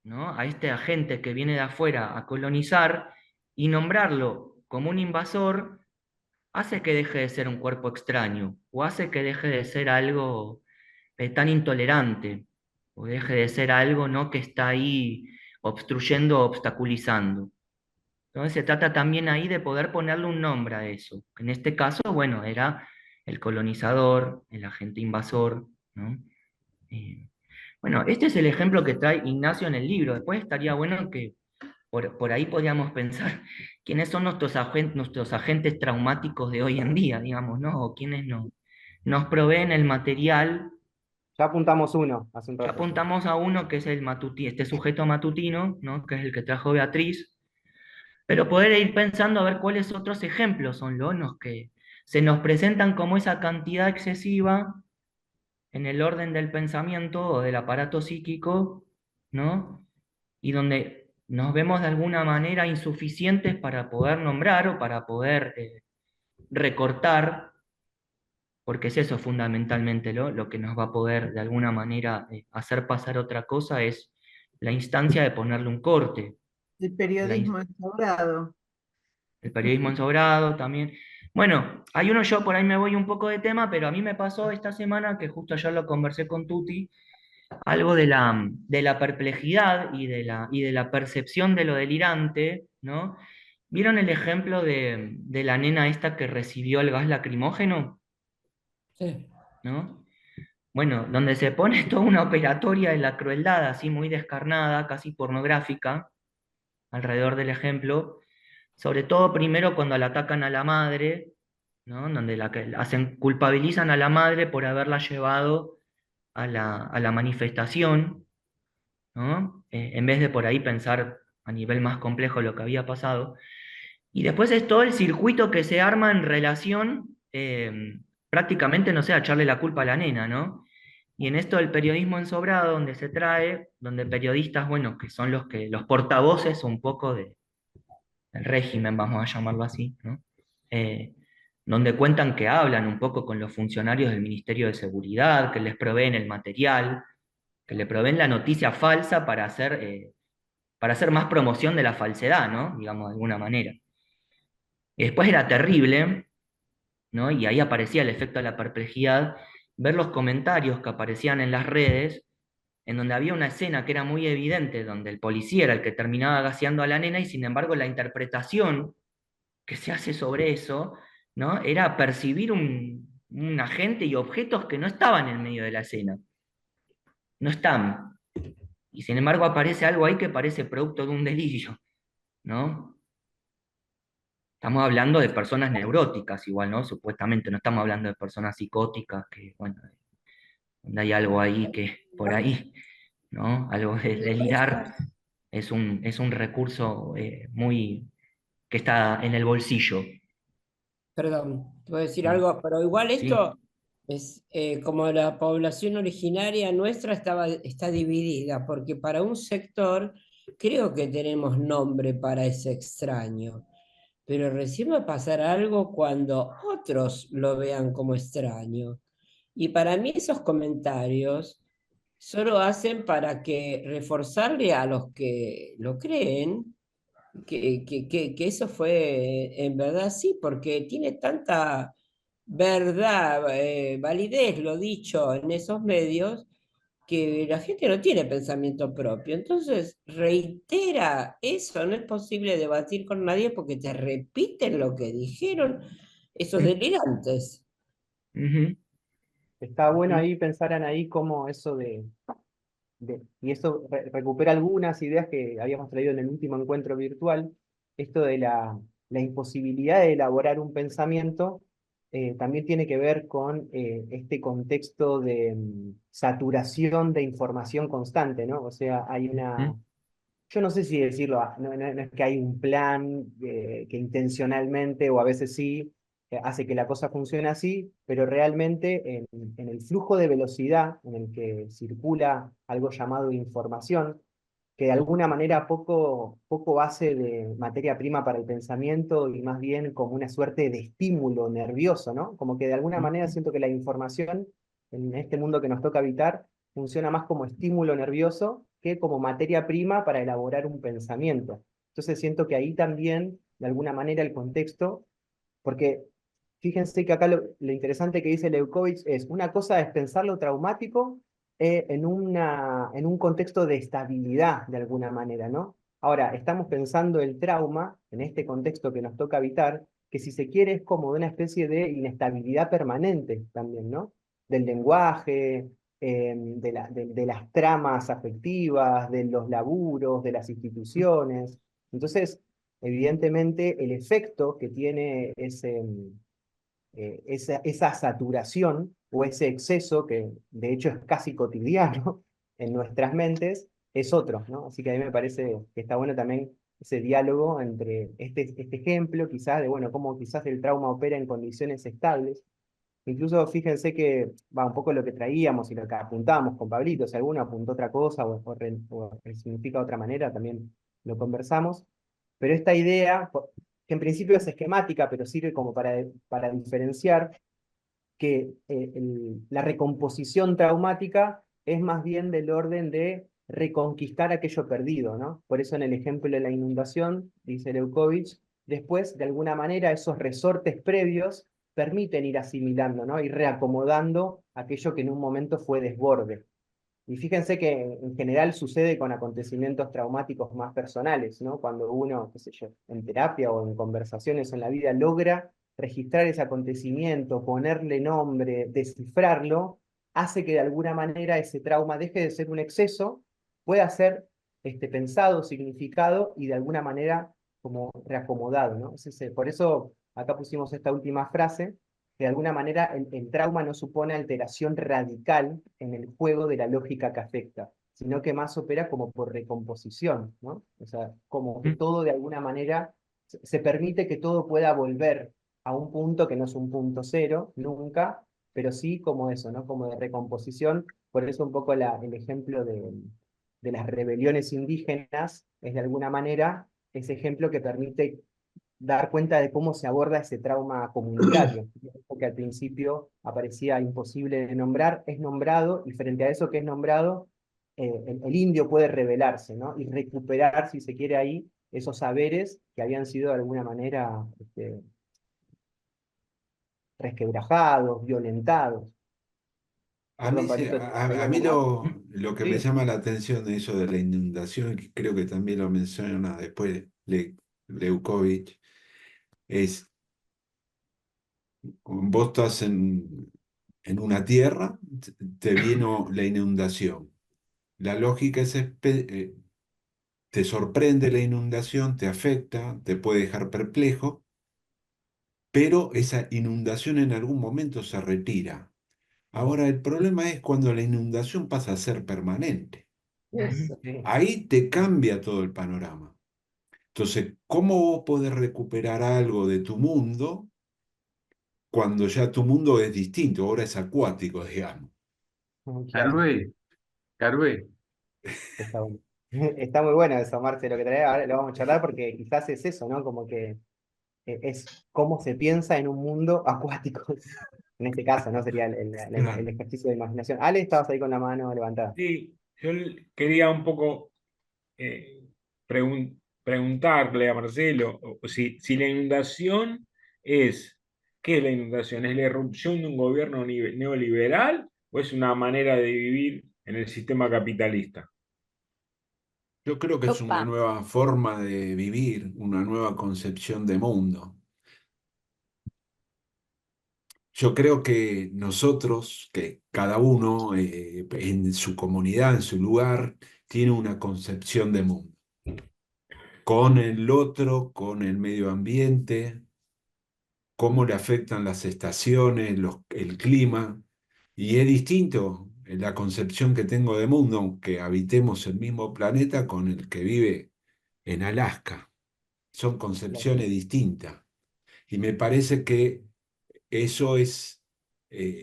¿no?, a este agente que viene de afuera a colonizar, y nombrarlo como un invasor, hace que deje de ser un cuerpo extraño, o hace que deje de ser algo tan intolerante, o deje de ser algo, ¿no?, que está ahí obstruyendo o obstaculizando. Entonces se trata también ahí de poder ponerle un nombre a eso. En este caso, bueno, era el colonizador, el agente invasor, ¿no? Bueno, este es el ejemplo que trae Ignacio en el libro. Después estaría bueno que por ahí podríamos pensar quiénes son nuestros agentes traumáticos de hoy en día, digamos, ¿no? O quiénes nos proveen el material. Ya apuntamos uno hace un Ya rato. apuntamos a uno que es este sujeto matutino, ¿no? Que es el que trajo Beatriz, pero poder ir pensando a ver cuáles otros ejemplos son los que se nos presentan como esa cantidad excesiva en el orden del pensamiento o del aparato psíquico, ¿no? Y donde nos vemos de alguna manera insuficientes para poder nombrar o para poder recortar, porque es eso fundamentalmente lo que nos va a poder de alguna manera hacer pasar otra cosa, es la instancia de ponerle un corte. El periodismo ensobrado. El periodismo ensobrado también. Bueno, hay uno, yo por ahí me voy un poco de tema, pero a mí me pasó esta semana, que justo ayer lo conversé con Tuti, algo de la perplejidad y de la percepción de lo delirante, ¿no? ¿Vieron el ejemplo de la nena esta que recibió el gas lacrimógeno? Sí. ¿No? Bueno, donde se pone toda una operatoria de la crueldad, así muy descarnada, casi pornográfica, alrededor del ejemplo, sobre todo primero cuando la atacan a la madre, ¿no? Donde culpabilizan a la madre por haberla llevado a la manifestación, ¿no? En vez de por ahí pensar a nivel más complejo lo que había pasado. Y después es todo el circuito que se arma en relación, prácticamente, no sé, a echarle la culpa a la nena, ¿no? Y en esto del periodismo ensobrado, donde se trae, donde periodistas, bueno, que son los portavoces un poco del régimen, vamos a llamarlo así, ¿no? Donde cuentan que hablan un poco con los funcionarios del Ministerio de Seguridad, que les proveen el material, que le proveen la noticia falsa para hacer más promoción de la falsedad, ¿no? Digamos, de alguna manera. Y después era terrible, ¿no? Y ahí aparecía el efecto de la perplejidad, ver los comentarios que aparecían en las redes, en donde había una escena que era muy evidente, donde el policía era el que terminaba gaseando a la nena, y sin embargo la interpretación que se hace sobre eso, ¿no? Era percibir un agente y objetos que no estaban en medio de la escena. No están. Y sin embargo aparece algo ahí que parece producto de un delirio, ¿no? Estamos hablando de personas neuróticas igual, ¿no? Supuestamente, no estamos hablando de personas psicóticas, que, bueno, donde hay algo ahí que, por ahí, ¿no? Algo de delirar es un recurso muy que está en el bolsillo. Perdón, te voy a decir algo, pero igual esto es como la población originaria nuestra está dividida, porque para un sector creo que tenemos nombre para ese extraño, pero recién va a pasar algo cuando otros lo vean como extraño. Y para mí esos comentarios solo hacen para que reforzarle a los que lo creen que eso fue en verdad sí, porque tiene tanta verdad, validez lo dicho en esos medios, que la gente no tiene pensamiento propio. Entonces, reitera eso, no es posible debatir con nadie porque te repiten lo que dijeron esos delirantes. Está bueno ahí pensar, Anaí, cómo eso y eso recupera algunas ideas que habíamos traído en el último encuentro virtual, esto de la imposibilidad de elaborar un pensamiento, también tiene que ver con este contexto de saturación de información constante, ¿no? O sea, hay una... Yo no sé si decirlo, no es que hay un plan que intencionalmente, o a veces sí, hace que la cosa funcione así, pero realmente en el flujo de velocidad en el que circula algo llamado información, que de alguna manera poco hace de materia prima para el pensamiento y más bien como una suerte de estímulo nervioso, ¿no? Como que de alguna manera siento que la información en este mundo que nos toca habitar funciona más como estímulo nervioso que como materia prima para elaborar un pensamiento. Entonces siento que ahí también, de alguna manera, el contexto, porque fíjense que acá lo interesante que dice Leukovitch es, una cosa es pensar lo traumático en un contexto de estabilidad, de alguna manera, ¿no? Ahora, estamos pensando el trauma, en este contexto que nos toca habitar, que si se quiere es como de una especie de inestabilidad permanente también, ¿no? Del lenguaje, de las tramas afectivas, de los laburos, de las instituciones. Entonces, evidentemente, el efecto que tiene esa saturación o ese exceso, que de hecho es casi cotidiano en nuestras mentes, es otro, ¿no? Así que a mí me parece que está bueno también ese diálogo entre este ejemplo, quizás, de, bueno, cómo quizás el trauma opera en condiciones estables. Incluso fíjense que va un poco lo que traíamos y lo que apuntábamos con Pablito, si alguno apuntó otra cosa o significa de otra manera, también lo conversamos. Pero esta idea, que en principio es esquemática, pero sirve como para diferenciar que la recomposición traumática es más bien del orden de reconquistar aquello perdido, ¿no? Por eso en el ejemplo de la inundación, dice Leukovich, después, de alguna manera, esos resortes previos permiten ir asimilando, ¿no? Ir reacomodando aquello que en un momento fue desborde. Y fíjense que en general sucede con acontecimientos traumáticos más personales, ¿no? Cuando uno, qué sé yo, en terapia o en conversaciones en la vida logra registrar ese acontecimiento, ponerle nombre, descifrarlo, hace que de alguna manera ese trauma deje de ser un exceso, pueda ser pensado, significado y de alguna manera como reacomodado, ¿no? Por eso acá pusimos esta última frase, que de alguna manera el trauma no supone alteración radical en el juego de la lógica que afecta, sino que más opera como por recomposición, ¿no? O sea, como que todo de alguna manera se permite que todo pueda volver a un punto que no es un punto cero, nunca, pero sí como eso, ¿no? Como de recomposición. Por eso un poco el ejemplo de las rebeliones indígenas es de alguna manera ese ejemplo que permite dar cuenta de cómo se aborda ese trauma comunitario, que al principio aparecía imposible de nombrar, es nombrado, y frente a eso que es nombrado, el indio puede rebelarse, ¿no? Y recuperar, si se quiere ahí, esos saberes que habían sido de alguna manera resquebrajados, violentados. A mí, Perdón, Pablito, ¿hay a mí algo más? lo que me Sí. llama la atención de eso de la inundación, que creo que también lo menciona después Leukovich, es vos estás en una tierra, te vino la inundación. La lógica es, te sorprende la inundación, te afecta, te puede dejar perplejo, pero esa inundación en algún momento se retira. Ahora, el problema es cuando la inundación pasa a ser permanente. Eso. Sí. Ahí te cambia todo el panorama. Entonces, ¿cómo vos podés recuperar algo de tu mundo cuando ya tu mundo es distinto, ahora es acuático, digamos? Claro, Carve, Carve, está bueno. Está muy bueno eso, Marce, lo que trae, ahora lo vamos a charlar porque quizás es eso, ¿no? Como que es cómo se piensa en un mundo acuático. En este caso, ¿no? Sería el ejercicio de imaginación. Ale, estabas ahí con la mano levantada. Sí, quería un poco preguntarle a Marcelo si la inundación es, ¿qué es la inundación? ¿Es la irrupción de un gobierno neoliberal o es una manera de vivir en el sistema capitalista? Yo creo que es una Opa. nueva forma de vivir, una nueva concepción de mundo. Yo creo que nosotros, que cada uno en su comunidad, en su lugar, tiene una concepción de mundo. Con el otro, con el medio ambiente, cómo le afectan las estaciones, el clima. Y es distinto la concepción que tengo de mundo, aunque habitemos el mismo planeta con el que vive en Alaska. Son concepciones distintas. Y me parece que eso es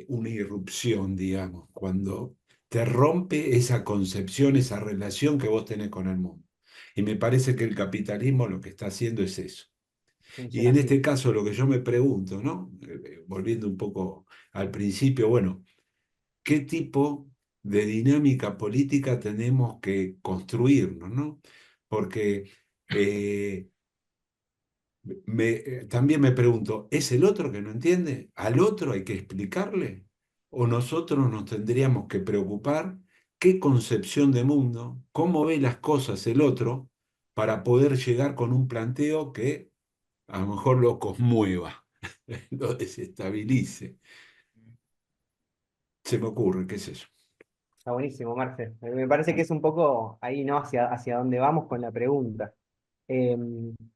una irrupción, digamos, cuando te rompe esa concepción, esa relación que vos tenés con el mundo. Y me parece que el capitalismo lo que está haciendo es eso. Y Funciona en así. este caso lo que yo me pregunto, ¿no? Volviendo un poco al principio, bueno, ¿qué tipo de dinámica política tenemos que construirnos, ¿no? Porque también me pregunto, ¿es el otro que no entiende? ¿Al otro hay que explicarle? ¿O nosotros nos tendríamos que preocupar qué concepción de mundo, cómo ve las cosas el otro, para poder llegar con un planteo que a lo mejor lo conmueva, lo desestabilice? Se me ocurre, ¿qué es eso? Está buenísimo, Marce. Me parece que es un poco ahí, ¿no? Hacia dónde vamos con la pregunta.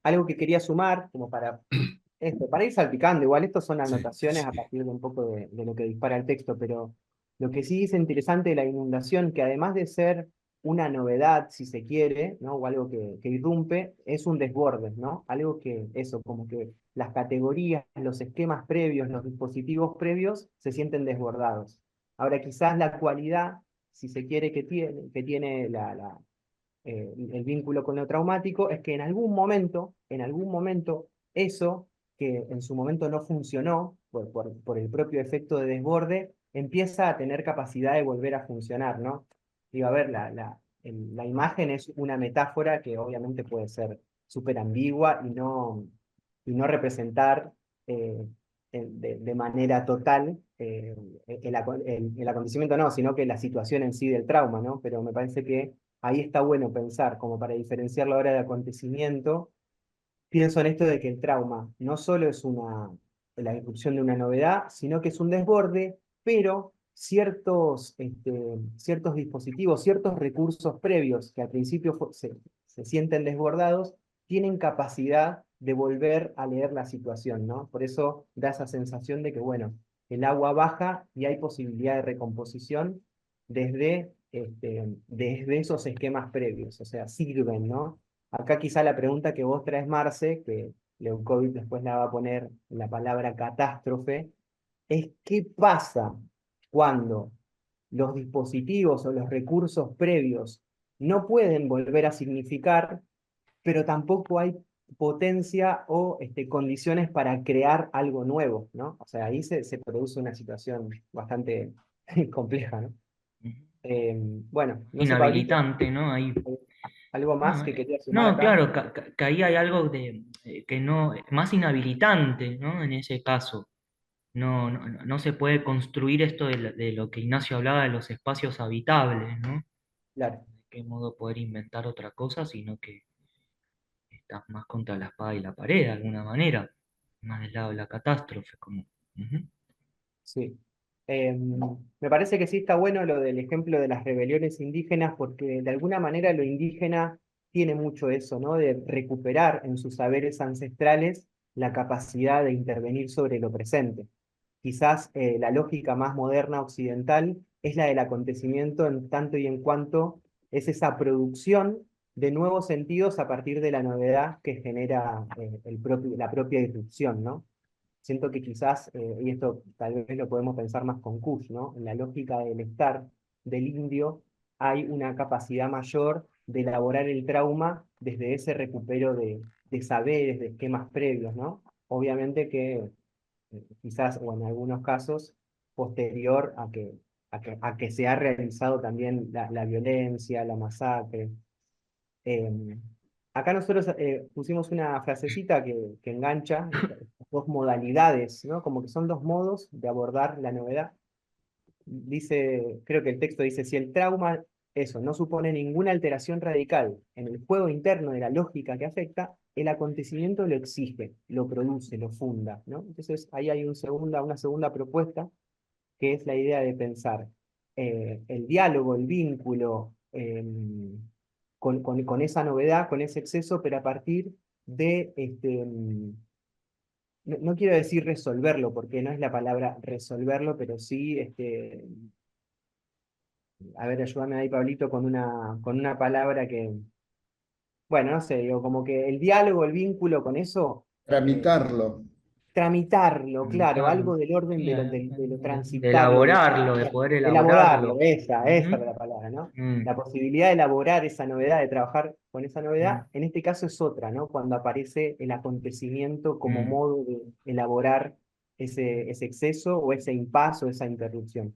Algo que quería sumar, como para ir salpicando, igual estos son anotaciones a partir de un poco de lo que dispara el texto, pero lo que sí es interesante de la inundación, que además de ser una novedad, si se quiere, ¿no? O algo que irrumpe, es un desborde, ¿no? Algo que, eso, como que las categorías, los esquemas previos, los dispositivos previos se sienten desbordados. Ahora, quizás la cualidad, si se quiere, que tiene el vínculo con lo traumático, es que en algún momento, eso que en su momento no funcionó, por el propio efecto de desborde, empieza a tener capacidad de volver a funcionar, ¿no? Digo, a ver, la imagen es una metáfora que obviamente puede ser súper ambigua y no representar de manera total el acontecimiento, no, sino que la situación en sí del trauma, ¿no? Pero me parece que ahí está bueno pensar, como para diferenciarlo ahora de acontecimiento, pienso en esto de que el trauma no solo es la irrupción de una novedad, sino que es un desborde, pero ciertos dispositivos, ciertos recursos previos que al principio se sienten desbordados, tienen capacidad de volver a leer la situación, ¿no? Por eso da esa sensación de que, bueno, el agua baja y hay posibilidad de recomposición desde esos esquemas previos, o sea, sirven, ¿no? Acá quizá la pregunta que vos traes, Marce, que Leukovic después la va a poner en la palabra catástrofe, es qué pasa cuando los dispositivos o los recursos previos no pueden volver a significar, pero tampoco hay potencia o condiciones para crear algo nuevo, ¿no? O sea, ahí se produce una situación bastante compleja, ¿no? Bueno, no sé, Pablito, Inhabilitante, ¿no? Ahí. ¿algo más No, que querías sumar no, acá? claro, que ahí hay algo que no, más inhabilitante, ¿no? En ese caso. No se puede construir esto de lo que Ignacio hablaba de los espacios habitables, ¿no? Claro. De qué modo poder inventar otra cosa, sino que estás más contra la espada y la pared, de alguna manera, más del lado de la catástrofe, como. Ujú. Sí. Me parece que sí está bueno lo del ejemplo de las rebeliones indígenas, porque de alguna manera lo indígena tiene mucho eso, ¿no? De recuperar en sus saberes ancestrales la capacidad de intervenir sobre lo presente. Quizás la lógica más moderna occidental es la del acontecimiento en tanto y en cuanto es esa producción de nuevos sentidos a partir de la novedad que genera la propia irrupción, ¿no? Siento que quizás, y esto tal vez lo podemos pensar más con Kush, ¿no? En la lógica del estar del indio hay una capacidad mayor de elaborar el trauma desde ese recupero de saberes, de esquemas previos, ¿no? Obviamente que quizás, o en algunos casos, posterior a que se ha realizado también la violencia, la masacre. Eh, Acá nosotros pusimos una frasecita que engancha, dos modalidades, ¿no? Como que son dos modos de abordar la novedad. Dice, creo que el texto dice, si el trauma, eso, no supone ninguna alteración radical en el juego interno de la lógica que afecta, el acontecimiento lo exige, lo produce, lo funda, ¿no? Entonces ahí hay una segunda propuesta, que es la idea de pensar el diálogo, el vínculo, con esa novedad, con ese exceso, pero a partir de, no quiero decir resolverlo, porque no es la palabra resolverlo, pero sí, a ver, ayúdame ahí, Pablito, con una palabra que, bueno, no sé, digo, como que el diálogo, el vínculo con eso, Tramitarlo. tramitarlo, claro, algo Tramitarlo. del orden Sí, de lo de transitable, elaborarlo, de poder elaborarlo, elaborarlo. esa Ujú. era la palabra, ¿no? Mm, La posibilidad de elaborar esa novedad, de trabajar con esa novedad, mm, en este caso es otra, ¿no? Cuando aparece el acontecimiento como mm. modo de elaborar ese exceso o ese impasse o esa interrupción.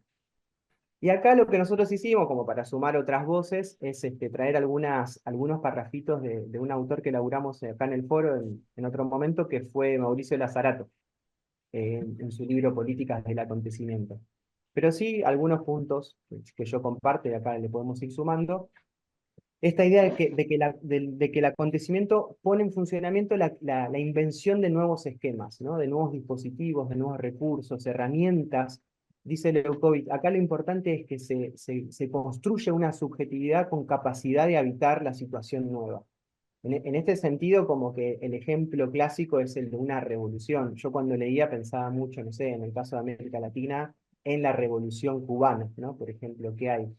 Y acá lo que nosotros hicimos, como para sumar otras voces, es traer algunos parrafitos de un autor que elaboramos acá en el foro en otro momento, que fue Mauricio Lazarato, en su libro Políticas del Acontecimiento. Pero sí, algunos puntos que yo comparto y acá le podemos ir sumando. Esta idea de que el acontecimiento pone en funcionamiento la invención de nuevos esquemas, ¿no? De nuevos dispositivos, de nuevos recursos, herramientas dice Leucovitch, acá lo importante es que se construye una subjetividad con capacidad de habitar la situación nueva. En este sentido, como que el ejemplo clásico es el de una revolución. Yo cuando leía pensaba mucho, no sé, en el caso de América Latina, en la revolución cubana, ¿no? Por ejemplo, que hay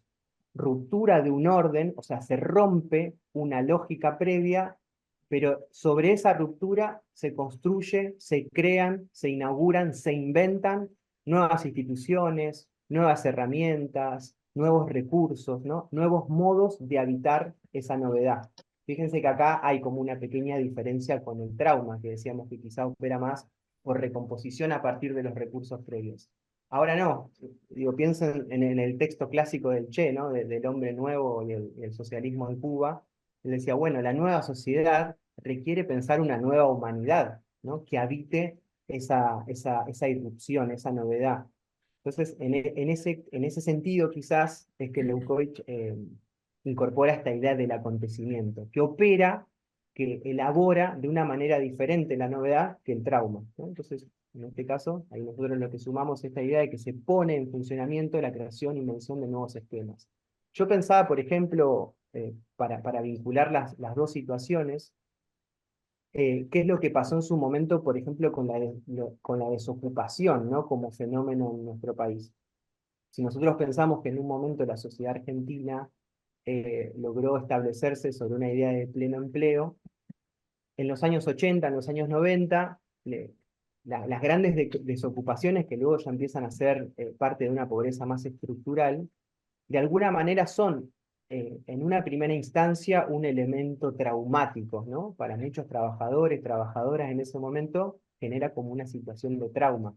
ruptura de un orden, o sea, se rompe una lógica previa, pero sobre esa ruptura se construye, se crean, se inauguran, se inventan nuevas instituciones, nuevas herramientas, nuevos recursos, ¿no? Nuevos modos de habitar esa novedad. Fíjense que acá hay como una pequeña diferencia con el trauma, que decíamos que quizá opera más por recomposición a partir de los recursos previos. Ahora no, digo, piensen en el texto clásico del Che, ¿no? Del hombre nuevo y el socialismo en Cuba. Él decía, bueno, la nueva sociedad requiere pensar una nueva humanidad, ¿no? Que habite esa irrupción, esa novedad. Entonces, en ese sentido, quizás, es que Leucovitch incorpora esta idea del acontecimiento, que opera, que elabora de una manera diferente la novedad que el trauma, ¿no? Entonces, en este caso, ahí nosotros lo que sumamos es esta idea de que se pone en funcionamiento la creación y invención de nuevos esquemas. Yo pensaba, por ejemplo, para vincular las dos situaciones, qué es lo que pasó en su momento, por ejemplo, con la desocupación, ¿no? Como fenómeno en nuestro país. Si nosotros pensamos que en un momento la sociedad argentina logró establecerse sobre una idea de pleno empleo, en los años 80, en los años 90, las grandes desocupaciones que luego ya empiezan a ser parte de una pobreza más estructural, de alguna manera son, en una primera instancia, un elemento traumático, ¿no? Para muchos trabajadores, trabajadoras en ese momento, genera como una situación de trauma.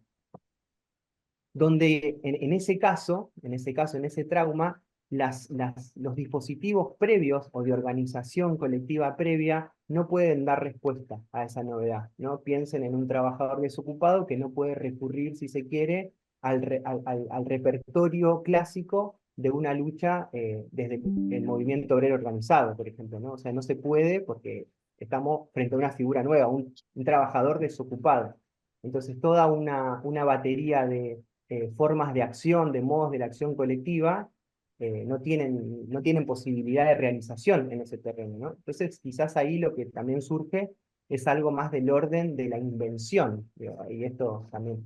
Donde en ese caso, en ese trauma, los dispositivos previos o de organización colectiva previa no pueden dar respuesta a esa novedad, ¿no? Piensen en un trabajador desocupado que no puede recurrir, si se quiere, al repertorio clásico de una lucha desde el movimiento obrero organizado, por ejemplo, ¿no? O sea, no se puede porque estamos frente a una figura nueva, un trabajador desocupado. Entonces, toda una batería de formas de acción, de modos de la acción colectiva, no tienen posibilidad de realización en ese terreno, ¿no? Entonces, quizás ahí lo que también surge es algo más del orden de la invención, y esto también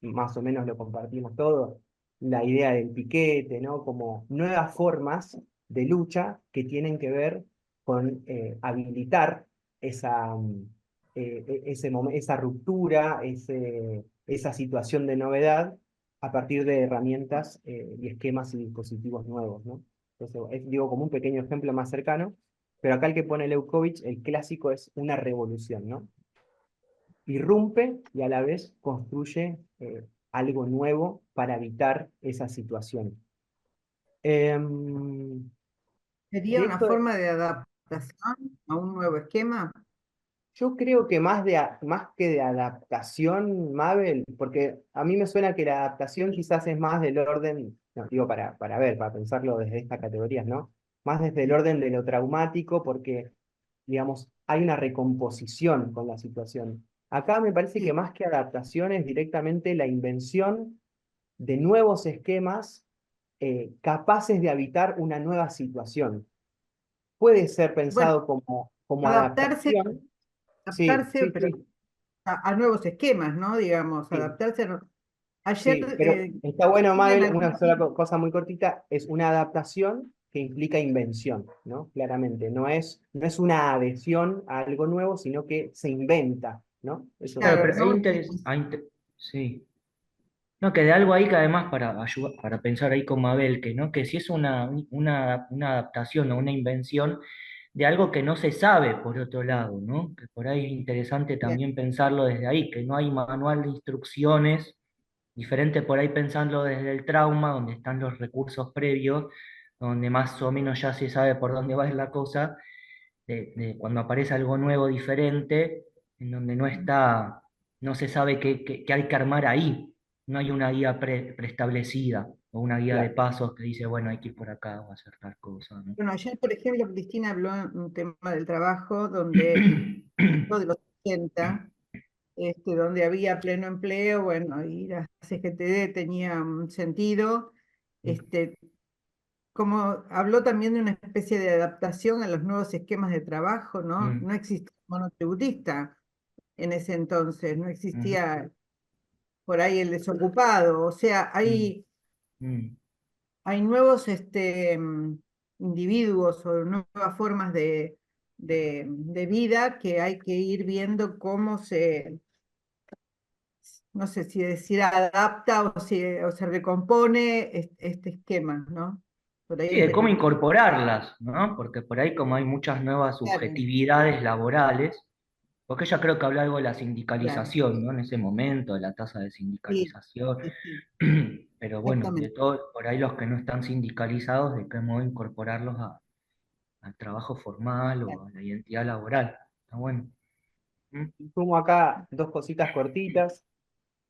más o menos lo compartimos todos, la idea del piquete, ¿no? Como nuevas formas de lucha que tienen que ver con habilitar esa ruptura, esa situación de novedad, a partir de herramientas y esquemas y dispositivos nuevos, ¿no? Entonces, digo, como un pequeño ejemplo más cercano, pero acá el que pone Leucovitch, el clásico es una revolución, ¿no? Irrumpe y a la vez construye algo nuevo para evitar esa situación. ¿Sería una forma de adaptación a un nuevo esquema? Yo creo que más que de adaptación, Mabel, porque a mí me suena que la adaptación quizás es más del orden, no, digo para pensarlo desde estas categorías, ¿no? Más desde el orden de lo traumático, porque, digamos, hay una recomposición con la situación. Acá me parece que más que adaptación es directamente la invención de nuevos esquemas capaces de habitar una nueva situación. Puede ser pensado como adaptarse, adaptación. Sí, pero a nuevos esquemas, ¿no? Digamos, sí. adaptarse. Sí, pero está bueno, Mabel, una sola cosa muy cortita, es una adaptación que implica invención, ¿no? Claramente, no es una adhesión a algo nuevo, sino que se inventa, ¿no? Eso claro, pero sí. No, que de algo ahí que además para pensar ahí con Mabel, que si es una adaptación o una invención de algo que no se sabe por otro lado, ¿no? Que por ahí es interesante también pensarlo desde ahí, que no hay manual de instrucciones, diferente por ahí pensarlo desde el trauma, donde están los recursos previos, donde más o menos ya se sabe por dónde va la cosa, de cuando aparece algo nuevo, diferente, en donde no se sabe qué hay que armar ahí. No hay una guía preestablecida o una guía de pasos que dice, bueno, hay que ir por acá o hacer tal cosa, ¿no? Bueno, ayer, por ejemplo, Cristina habló en un tema del trabajo donde de los 80 donde había pleno empleo, bueno, ir a CGTD tenía un sentido. Como habló también de una especie de adaptación a los nuevos esquemas de trabajo, ¿no? No existía monotributista en ese entonces, no existía por ahí el desocupado, o sea, hay nuevos individuos o nuevas formas de vida que hay que ir viendo cómo se, no sé si decir adapta o se recompone este esquema, ¿no? Por ahí Sí, de cómo incorporarlas, ¿no? Porque por ahí como hay muchas nuevas Claro. subjetividades laborales, porque ella creo que habló algo de la Claro. sindicalización, ¿no? En ese momento, de la tasa de sindicalización. Sí. Pero bueno, de Exactamente. todo, por ahí los que no están sindicalizados, de qué modo incorporarlos al trabajo formal o a la identidad laboral. Está bueno. Sumo acá dos cositas cortitas.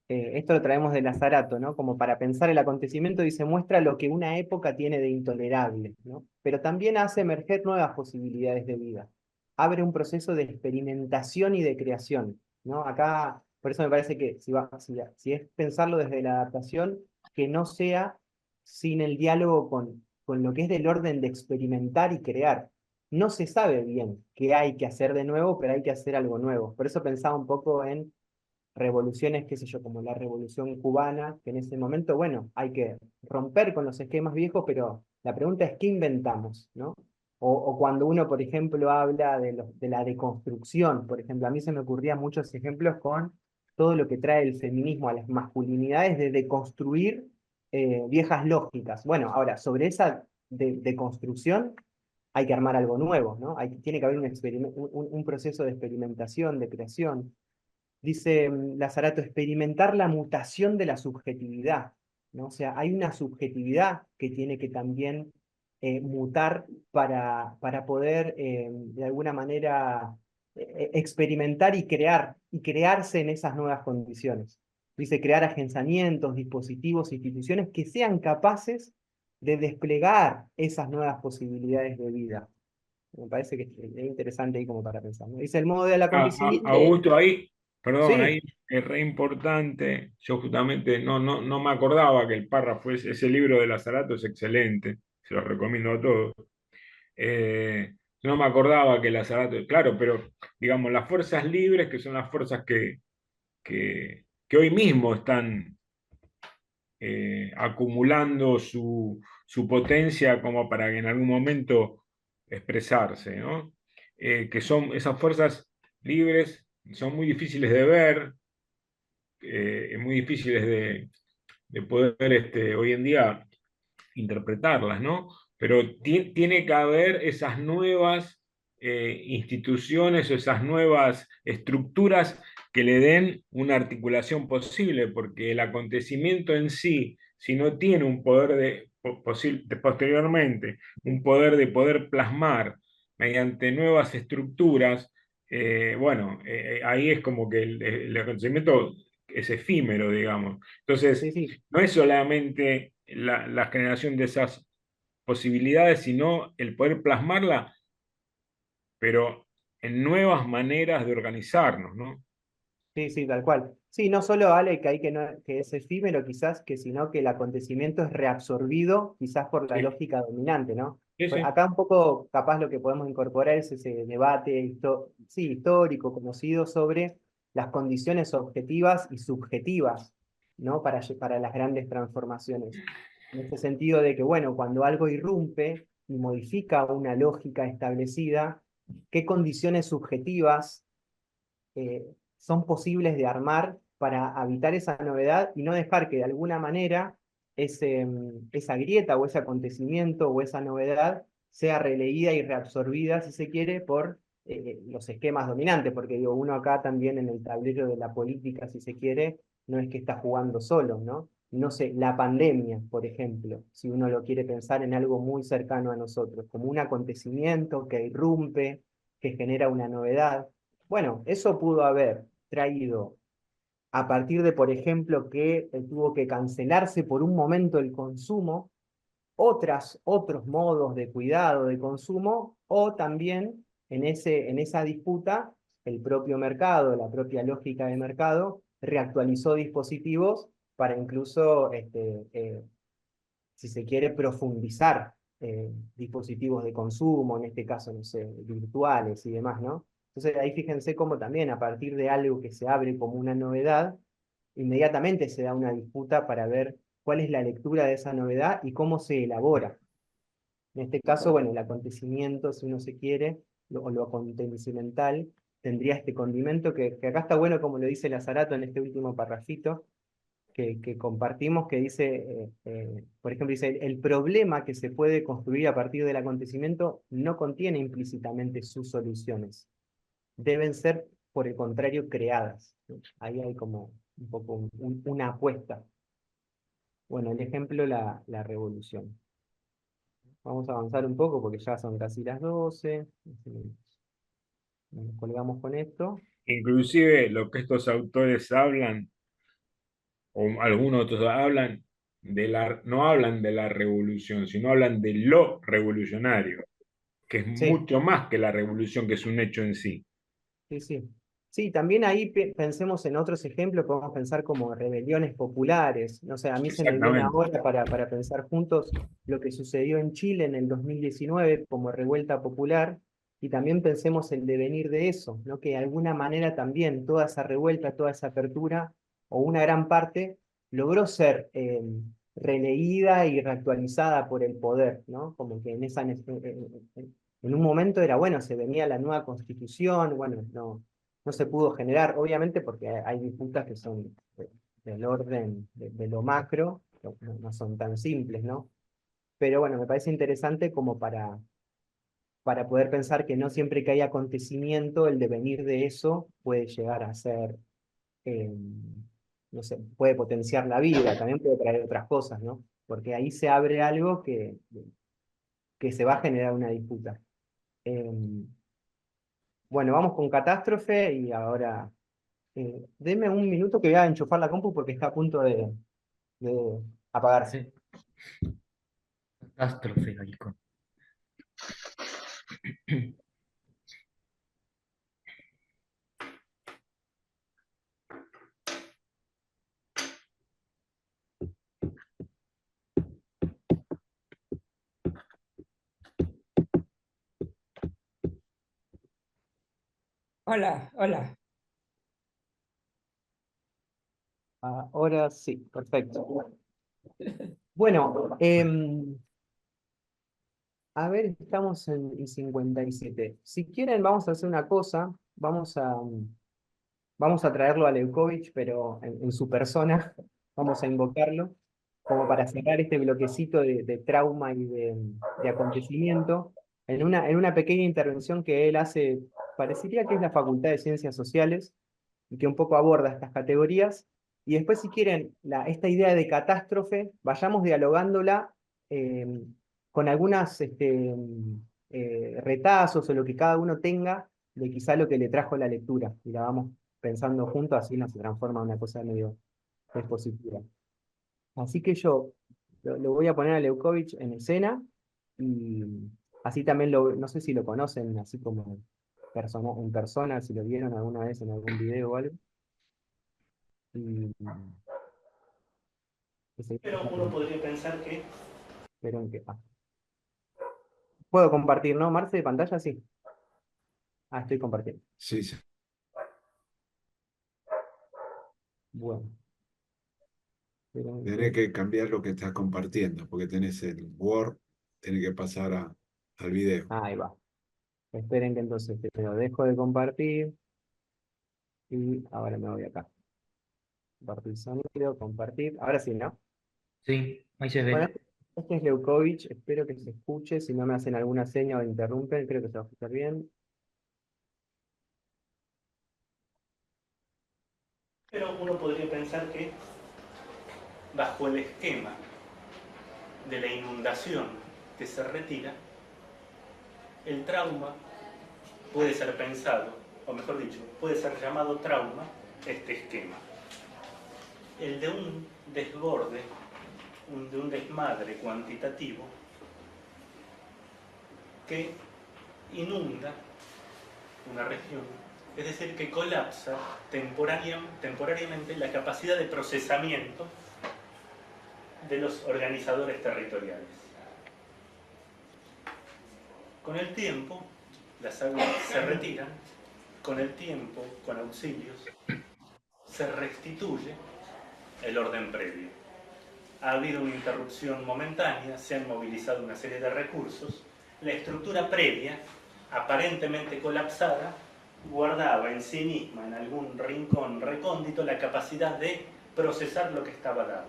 Esto lo traemos de Lazarato, ¿no? Como para pensar el acontecimiento y se muestra lo que una época tiene de intolerable, ¿no? Pero también hace emerger nuevas posibilidades de vida. Abre un proceso de experimentación y de creación, ¿no? Acá, por eso me parece que si es pensarlo desde la adaptación, que no sea sin el diálogo con lo que es del orden de experimentar y crear. No se sabe bien qué hay que hacer de nuevo, pero hay que hacer algo nuevo. Por eso pensaba un poco en revoluciones, qué sé yo, como la revolución cubana, que en ese momento, bueno, hay que romper con los esquemas viejos, pero la pregunta es, ¿qué inventamos? ¿No? O cuando uno, por ejemplo, habla de la deconstrucción, por ejemplo, a mí se me ocurrían muchos ejemplos con todo lo que trae el feminismo a las masculinidades de deconstruir viejas lógicas. Bueno, ahora, sobre esa deconstrucción hay que armar algo nuevo, ¿no? Tiene que haber un proceso de experimentación, de creación. Dice Lazarato, experimentar la mutación de la subjetividad, ¿no? O sea, hay una subjetividad que tiene que también mutar para poder, de alguna manera, experimentar y crearse en esas nuevas condiciones. Dice, crear agenciamientos, dispositivos, instituciones que sean capaces de desplegar esas nuevas posibilidades de vida. Me parece que es interesante ahí como para pensar, ¿no? Dice, el modo del acontecimiento... Augusto, ahí, perdón, Sí. ahí es re importante. Yo justamente no me acordaba que el párrafo, ese libro de Lazarato es excelente, se lo recomiendo a todos. No me acordaba que Lazarato, claro, pero digamos, las fuerzas libres, que son las fuerzas que hoy mismo están acumulando su potencia como para que en algún momento expresarse, ¿no? Que son esas fuerzas libres, son muy difíciles de ver, muy difíciles de poder hoy en día interpretarlas, ¿no? Pero tiene que haber esas nuevas instituciones o esas nuevas estructuras que le den una articulación posible, porque el acontecimiento en sí, si no tiene un poder posteriormente, un poder de poder plasmar mediante nuevas estructuras, bueno, ahí es como que el acontecimiento es efímero, digamos. Entonces, no es solamente la generación de esas posibilidades, sino el poder plasmarla, pero en nuevas maneras de organizarnos, ¿no? Sí, sí, tal cual. Sí, no solo Ale, que hay que es efímero quizás, sino que el acontecimiento es reabsorbido quizás por la lógica dominante, ¿no? Sí, sí. Acá un poco capaz lo que podemos incorporar es ese debate histórico, conocido sobre las condiciones objetivas y subjetivas, ¿no? Para las grandes transformaciones. En este sentido de que, bueno, cuando algo irrumpe y modifica una lógica establecida, ¿qué condiciones subjetivas son posibles de armar para habitar esa novedad y no dejar que de alguna manera esa grieta o ese acontecimiento o esa novedad sea releída y reabsorbida, si se quiere, por los esquemas dominantes? Porque digo, uno acá también en el tablero de la política, si se quiere, no es que está jugando solo, ¿no? No sé, la pandemia, por ejemplo, si uno lo quiere pensar en algo muy cercano a nosotros, como un acontecimiento que irrumpe, que genera una novedad. Bueno, eso pudo haber traído a partir de, por ejemplo, que tuvo que cancelarse por un momento el consumo, otros modos de cuidado, de consumo, o también en esa disputa el propio mercado, la propia lógica de mercado, reactualizó dispositivos para incluso, si se quiere, profundizar dispositivos de consumo, en este caso, no sé, virtuales y demás, ¿no? Entonces ahí fíjense cómo también a partir de algo que se abre como una novedad, inmediatamente se da una disputa para ver cuál es la lectura de esa novedad y cómo se elabora. En este caso, bueno, el acontecimiento, si uno se quiere, o lo acontecimental, tendría este condimento que acá está bueno, como lo dice Lazarato en este último parrafito, que compartimos, que dice, por ejemplo, dice, el problema que se puede construir a partir del acontecimiento no contiene implícitamente sus soluciones. Deben ser, por el contrario, creadas. Ahí hay como un poco una apuesta. Bueno, el ejemplo, la revolución. Vamos a avanzar un poco porque ya son casi las 12. Nos colgamos con esto. Inclusive lo que estos autores hablan, o algunos otros hablan, no hablan de la revolución, sino hablan de lo revolucionario, que es Sí. mucho más que la revolución, que es un hecho en sí. Sí, sí. Sí, también ahí pensemos en otros ejemplos, podemos pensar como rebeliones populares. No sé, a mí se me viene Exactamente. ahora para pensar juntos lo que sucedió en Chile en el 2019 como revuelta popular, y también pensemos el devenir de eso, ¿no? Que de alguna manera también toda esa revuelta, toda esa apertura, o una gran parte, logró ser releída y reactualizada por el poder, ¿no? Como que en un momento era, bueno, se venía la nueva constitución, bueno, no se pudo generar, obviamente porque hay disputas que son del orden de lo macro, no son tan simples, ¿no? Pero bueno, me parece interesante como para poder pensar que no siempre que hay acontecimiento, el devenir de eso puede llegar a ser, no sé, puede potenciar la vida, también puede traer otras cosas, ¿no? Porque ahí se abre algo que se va a generar una disputa. Bueno, vamos con catástrofe y ahora deme un minuto que voy a enchufar la compu porque está a punto de apagarse. Catástrofe, Galicón. Hola, hola. Ahora sí, perfecto. Bueno, a ver, estamos en 57. Si quieren, vamos a hacer una cosa. Vamos a traerlo a Leukovich, pero en su persona. Vamos a invocarlo, como para cerrar este bloquecito de trauma y de acontecimiento, en una pequeña intervención que él hace, parecería que es la Facultad de Ciencias Sociales, y que un poco aborda estas categorías. Y después, si quieren, esta idea de catástrofe, vayamos dialogándola con algunas retazos o lo que cada uno tenga de quizá lo que le trajo la lectura, y la vamos pensando juntos, así no se transforma en una cosa medio expositiva. Así que yo lo voy a poner a Leukovich en escena, y así también no sé si lo conocen, así como en persona, si lo vieron alguna vez en algún video o algo. Pero uno podría pensar que... Pero en qué. Puedo compartir, ¿no? Marce, de pantalla, sí. Estoy compartiendo. Sí, sí. Bueno. Tenés que cambiar lo que estás compartiendo, porque tenés el Word, tenés que pasar al video. Ahí va. Esperen que entonces te lo dejo de compartir. Y ahora me voy acá. Compartir sonido, compartir. Ahora sí, ¿no? Sí, ahí se Bueno, ve. este es Leukovich. Espero que se escuche. Si no me hacen alguna seña o interrumpen, creo que se va a escuchar bien. Pero uno podría pensar que bajo el esquema de la inundación que se retira, el trauma puede ser pensado, o mejor dicho, puede ser llamado trauma este esquema. El de un desborde, de un desmadre cuantitativo que inunda una región Es decir, que colapsa temporariamente la capacidad de procesamiento de los organizadores territoriales. Con el tiempo, las aguas se retiran, con el tiempo, con auxilios, se restituye el orden previo. Ha habido una interrupción momentánea, se han movilizado una serie de recursos, la estructura previa, aparentemente colapsada, guardaba en sí misma, en algún rincón recóndito, la capacidad de procesar lo que estaba dado.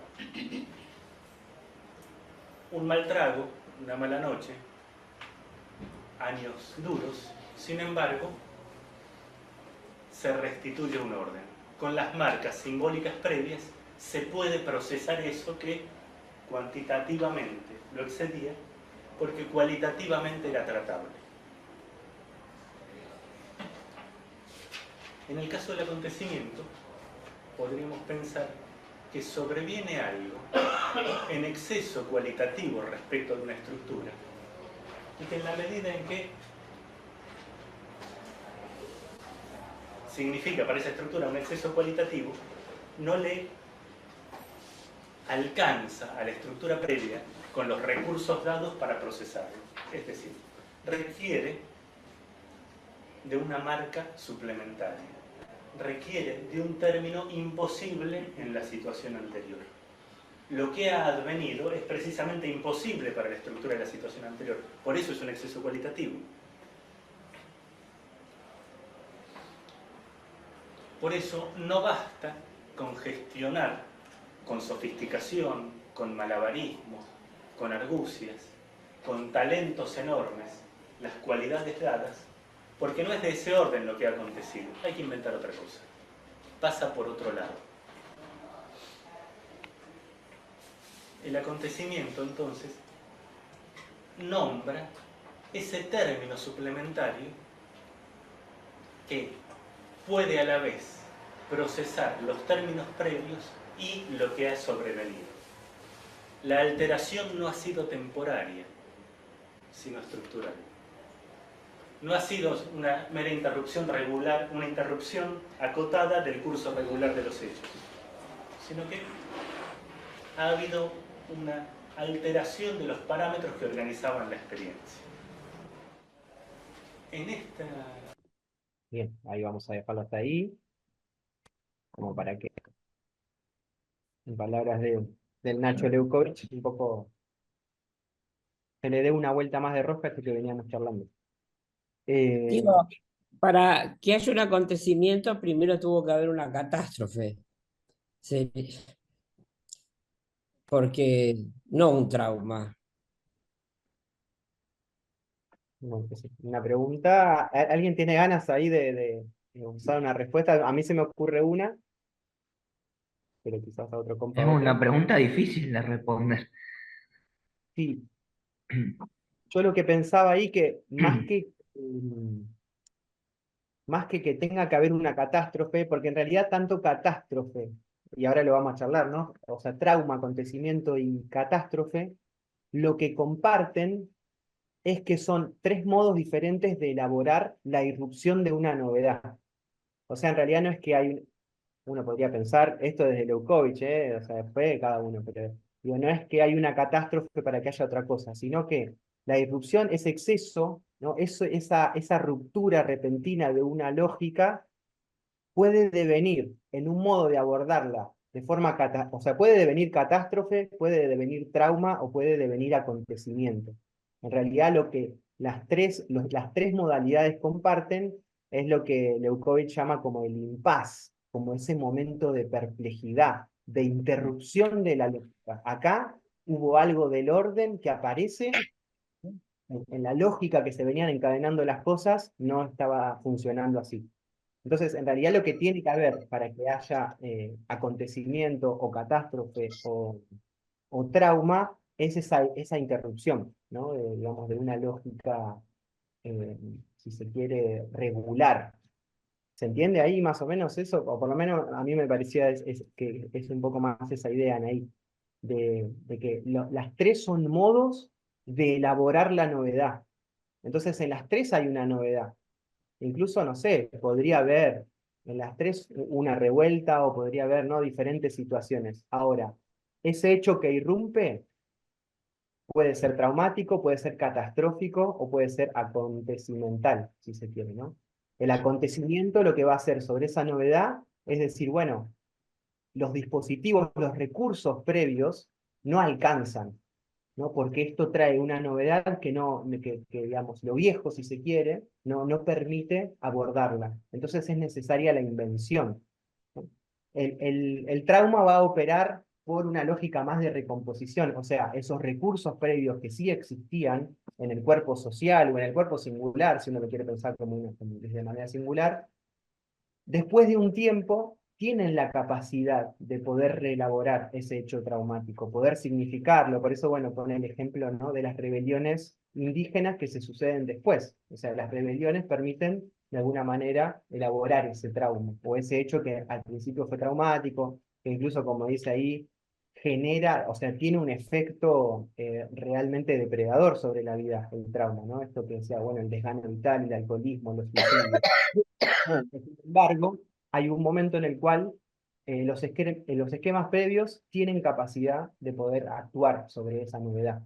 Un mal trago, una mala noche, años duros, sin embargo, se restituye un orden. Con las marcas simbólicas previas se puede procesar eso que cuantitativamente lo excedía, porque cualitativamente era tratable. En el caso del acontecimiento, podríamos pensar que sobreviene algo en exceso cualitativo respecto de una estructura, y que en la medida en que significa para esa estructura un exceso cualitativo, no le alcanza a la estructura previa con los recursos dados para procesarlo. Es decir, requiere de una marca suplementaria, requiere de un término imposible en la situación anterior. Lo que ha advenido es precisamente imposible para la estructura de la situación anterior, por eso es un exceso cualitativo. Por eso no basta con gestionar con sofisticación, con malabarismos, con argucias, con talentos enormes, las cualidades dadas, porque no es de ese orden lo que ha acontecido. Hay que inventar otra cosa. Pasa por otro lado. El acontecimiento, entonces, nombra ese término suplementario que puede a la vez procesar los términos previos y lo que ha sobrevenido. La alteración no ha sido temporaria, sino estructural. No ha sido una mera interrupción regular, una interrupción acotada del curso regular de los hechos, sino que ha habido una alteración de los parámetros que organizaban la experiencia. En esta... Bien, ahí vamos a dejarlo hasta ahí, como para que, en palabras del Nacho Leukovich, un poco se le dé una vuelta más de rosca a esto que veníamos charlando. Digo, para que haya un acontecimiento, primero tuvo que haber una catástrofe. Sí. Porque no un trauma. No, pues sí, una pregunta, ¿alguien tiene ganas ahí de usar una respuesta? A mí se me ocurre una, pero quizás a otro compa Es otra. una pregunta difícil de responder. Sí, yo lo que pensaba ahí que más que tenga que haber una catástrofe, porque en realidad tanto catástrofe, y ahora lo vamos a charlar, ¿no? O sea, trauma, acontecimiento y catástrofe, lo que comparten es que son tres modos diferentes de elaborar la irrupción de una novedad. O sea, en realidad no es que uno podría pensar, esto desde Leukovich, o sea, después de cada uno, pero digo, no es que hay una catástrofe para que haya otra cosa, sino que la irrupción, ese exceso, ¿no? Esa ruptura repentina de una lógica puede devenir en un modo de abordarla de forma, o sea, puede devenir catástrofe, puede devenir trauma o puede devenir acontecimiento. En realidad lo que las tres modalidades comparten es lo que Leukovich llama como el impasse, como ese momento de perplejidad, de interrupción de la lógica. Acá hubo algo del orden que aparece, en la lógica que se venían encadenando las cosas, no estaba funcionando así. Entonces, en realidad lo que tiene que haber para que haya acontecimiento o catástrofe o trauma es esa interrupción, ¿no? Digamos, de una lógica, si se quiere, regular. ¿Se entiende ahí más o menos eso? O por lo menos a mí me parecía que es un poco más esa idea, Anaí, de que las tres son modos de elaborar la novedad. Entonces, en las tres hay una novedad. incluso, no sé, podría haber en las tres una revuelta o podría haber, ¿no?, diferentes situaciones. Ahora, ese hecho que irrumpe puede ser traumático, puede ser catastrófico o puede ser acontecimental, si se quiere, ¿no? El acontecimiento lo que va a hacer sobre esa novedad es decir, bueno, los dispositivos, los recursos previos no alcanzan, ¿no? Porque esto trae una novedad que no, que, digamos, lo viejo, si se quiere, no permite abordarla. Entonces es necesaria la invención, ¿no? El trauma va a operar por una lógica más de recomposición, o sea, esos recursos previos que sí existían en el cuerpo social o en el cuerpo singular, si uno lo quiere pensar como de manera singular, después de un tiempo tienen la capacidad de poder reelaborar ese hecho traumático, poder significarlo. Por eso, bueno, pone el ejemplo, ¿no?, de las rebeliones indígenas que se suceden después. O sea, las rebeliones permiten, de alguna manera, elaborar ese trauma, o ese hecho que al principio fue traumático, que incluso, como dice ahí, genera, o sea, tiene un efecto realmente depredador sobre la vida, el trauma, ¿no? Esto que decía, bueno, el desgano vital, el alcoholismo, los suicidios. Sin embargo, hay un momento en el cual los esquemas previos tienen capacidad de poder actuar sobre esa novedad.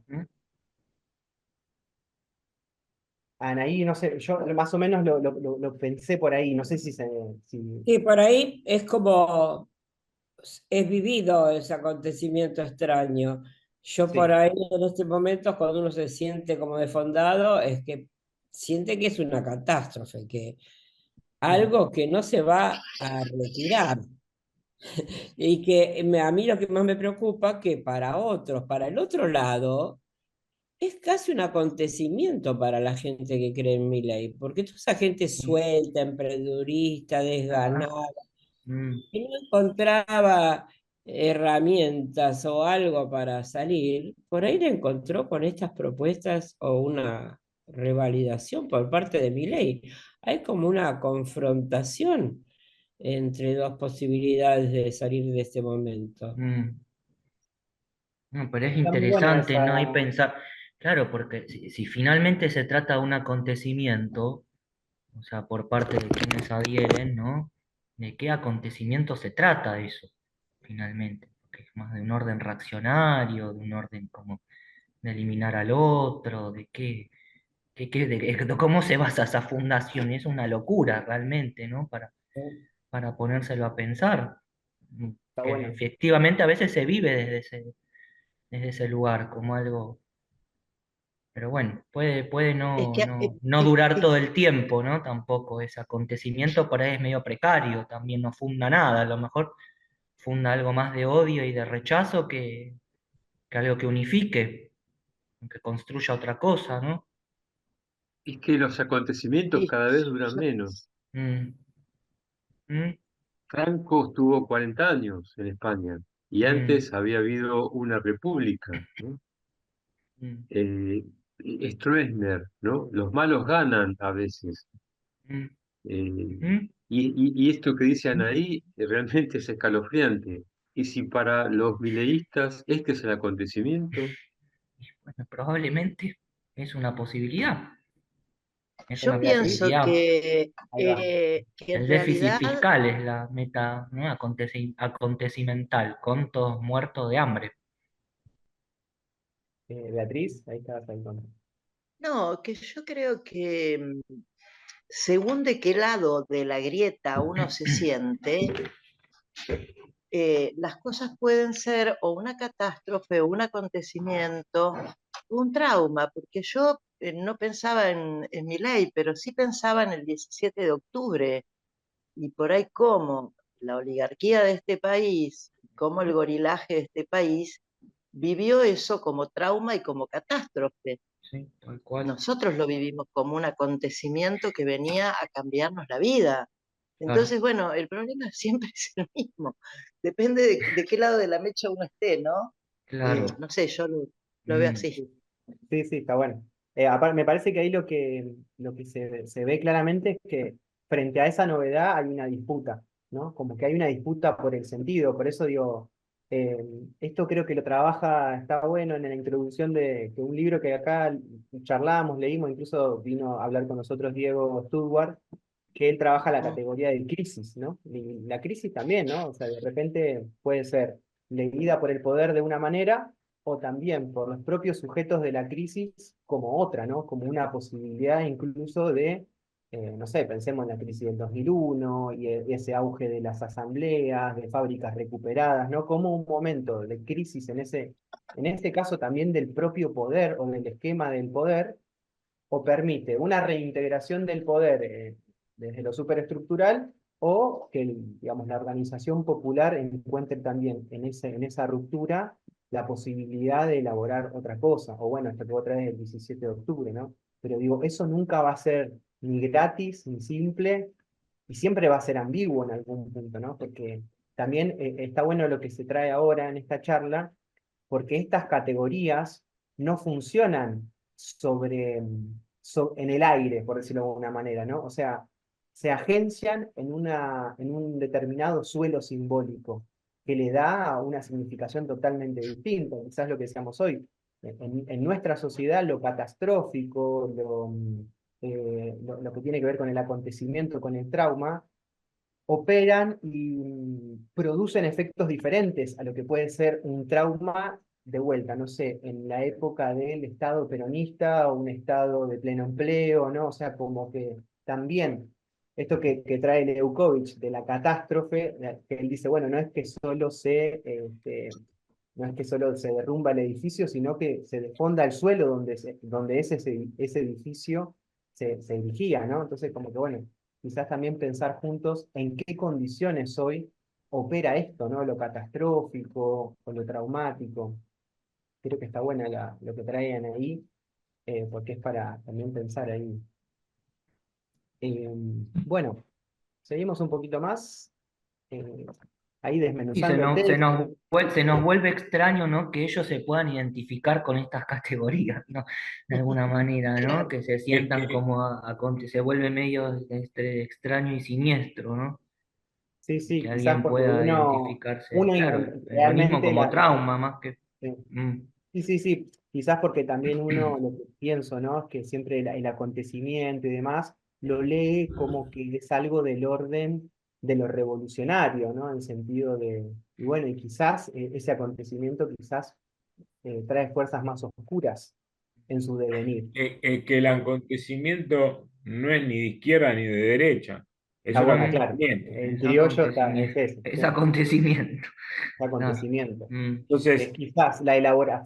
Anaí, no sé, yo más o menos lo pensé por ahí, no sé si se... Si... Sí, por ahí es como, es vivido ese acontecimiento extraño. Yo por Sí. ahí en este momento, cuando uno se siente como desfondado, es que siente que es una catástrofe, que algo que no se va a retirar. Y que a mí lo que más me preocupa que para otros, para el otro lado, es casi un acontecimiento para la gente que cree en Milei, porque toda esa gente suelta, emprendedurista, desganada, que no encontraba herramientas o algo para salir, por ahí la encontró con estas propuestas o una revalidación por parte de Milei. Hay como una confrontación entre dos posibilidades de salir de este momento. No, pero es Está muy buena interesante, ¿no? Y esa... pensar, claro, porque si finalmente se trata de un acontecimiento, o sea, por parte de quienes adhieren, ¿no? ¿De qué acontecimiento se trata eso, finalmente? Porque es más de un orden reaccionario, de un orden como de eliminar al otro, de de cómo se basa esa fundación. Y es una locura realmente, ¿no? Para ponérselo a pensar. Está Que bueno. efectivamente a veces se vive desde ese lugar como algo, pero bueno, puede Es que, no durar todo el tiempo, ¿no? Tampoco ese acontecimiento por ahí es medio precario, también no funda nada, a lo mejor funda algo más de odio y de rechazo que algo que unifique, que construya otra cosa, ¿no? Es que los acontecimientos sí, cada vez duran menos. Mm, mm, Franco estuvo 40 años en España y mm, antes había habido una república, ¿no? mm, Eh, Stroessner, ¿no? Los malos ganan a veces. mm, Eh, mm. y esto que dice Anaí realmente es escalofriante. Y si para los mileístas este es el acontecimiento, Bueno, probablemente es una posibilidad, es yo una pienso posibilidad. Ahí va. que en El déficit realidad fiscal es la meta, ¿no?, acontecimental, con todos muertos de hambre. Beatriz, ahí estás ahí con... no, que yo creo que según de qué lado de la grieta uno se siente, las cosas pueden ser o una catástrofe o un acontecimiento, un trauma, porque yo no pensaba en Milei, pero sí pensaba en el 17 de octubre y por ahí cómo la oligarquía de este país, cómo el gorilaje de este país vivió eso como trauma y como catástrofe. Sí, tal cual. Nosotros lo vivimos como un acontecimiento que venía a cambiarnos la vida. Claro, Entonces, bueno, el problema siempre es el mismo. Depende de qué lado de la mecha uno esté, ¿no? claro. No sé, yo lo veo Mm, así. Sí, sí, está bueno. Aparte, me parece que ahí lo que se ve claramente es que frente a esa novedad hay una disputa, ¿no? Como que hay una disputa por el sentido, por eso digo, esto creo que lo trabaja, está bueno en la introducción de que un libro que acá charlamos, leímos, incluso vino a hablar con nosotros Diego Studward, que él trabaja la categoría de crisis, ¿no? Y la crisis también, ¿no? O sea, de repente puede ser leída por el poder de una manera o también por los propios sujetos de la crisis como otra, ¿no? Como una posibilidad incluso de, no sé, pensemos en la crisis del 2001 y ese auge de las asambleas, de fábricas recuperadas, ¿no? Como un momento de crisis en este caso también del propio poder o del esquema del poder, o permite una reintegración del poder desde lo superestructural, o que digamos, la organización popular encuentre también en esa ruptura la posibilidad de elaborar otra cosa, o bueno, esto que vos traes el 17 de octubre, ¿no? Pero digo, eso nunca va a ser ni gratis, ni simple, y siempre va a ser ambiguo en algún punto, ¿no? Porque también está bueno lo que se trae ahora en esta charla, porque estas categorías no funcionan en el aire, por decirlo de alguna manera, ¿no? O sea, se agencian en un determinado suelo simbólico que le da una significación totalmente distinta, quizás lo que decíamos hoy. En nuestra sociedad lo catastrófico, lo que tiene que ver con el acontecimiento, con el trauma, operan y producen efectos diferentes a lo que puede ser un trauma de vuelta, no sé, en la época del Estado peronista o un Estado de pleno empleo, ¿no? O sea, como que también esto que trae Leukovich de la catástrofe, que él dice, bueno, no es que solo no es que solo se derrumba el edificio, sino que se desfonda el suelo donde ese edificio se erigía, ¿no? Entonces, como que bueno, quizás también pensar juntos en qué condiciones hoy opera esto, ¿no? Lo catastrófico o lo traumático. Creo que está buena lo que traían ahí, porque es para también pensar ahí. Bueno, seguimos un poquito más, ahí Y desmenuzando el texto. se nos vuelve extraño, ¿no? Que ellos se puedan identificar con estas categorías, ¿no? De alguna manera, ¿no? Que se sientan como se vuelve medio extraño y siniestro, ¿no? Sí, sí, Que quizás alguien porque pueda uno identificarse, claro, es lo mismo realmente como trauma, más que... sí. Mm. Sí, quizás porque también uno, lo que pienso, ¿no? Es que siempre el acontecimiento y demás lo lee como que es algo del orden de lo revolucionario, ¿no? En sentido de, y bueno, y quizás ese acontecimiento quizás trae fuerzas más oscuras en su devenir. Que el acontecimiento no es ni de izquierda ni de derecha, es Ah, un bueno, claro, acontecimiento. en Es criollo es acontecimiento. eso, Es sí, acontecimiento. Claro. acontecimiento. Mm. Entonces, Quizás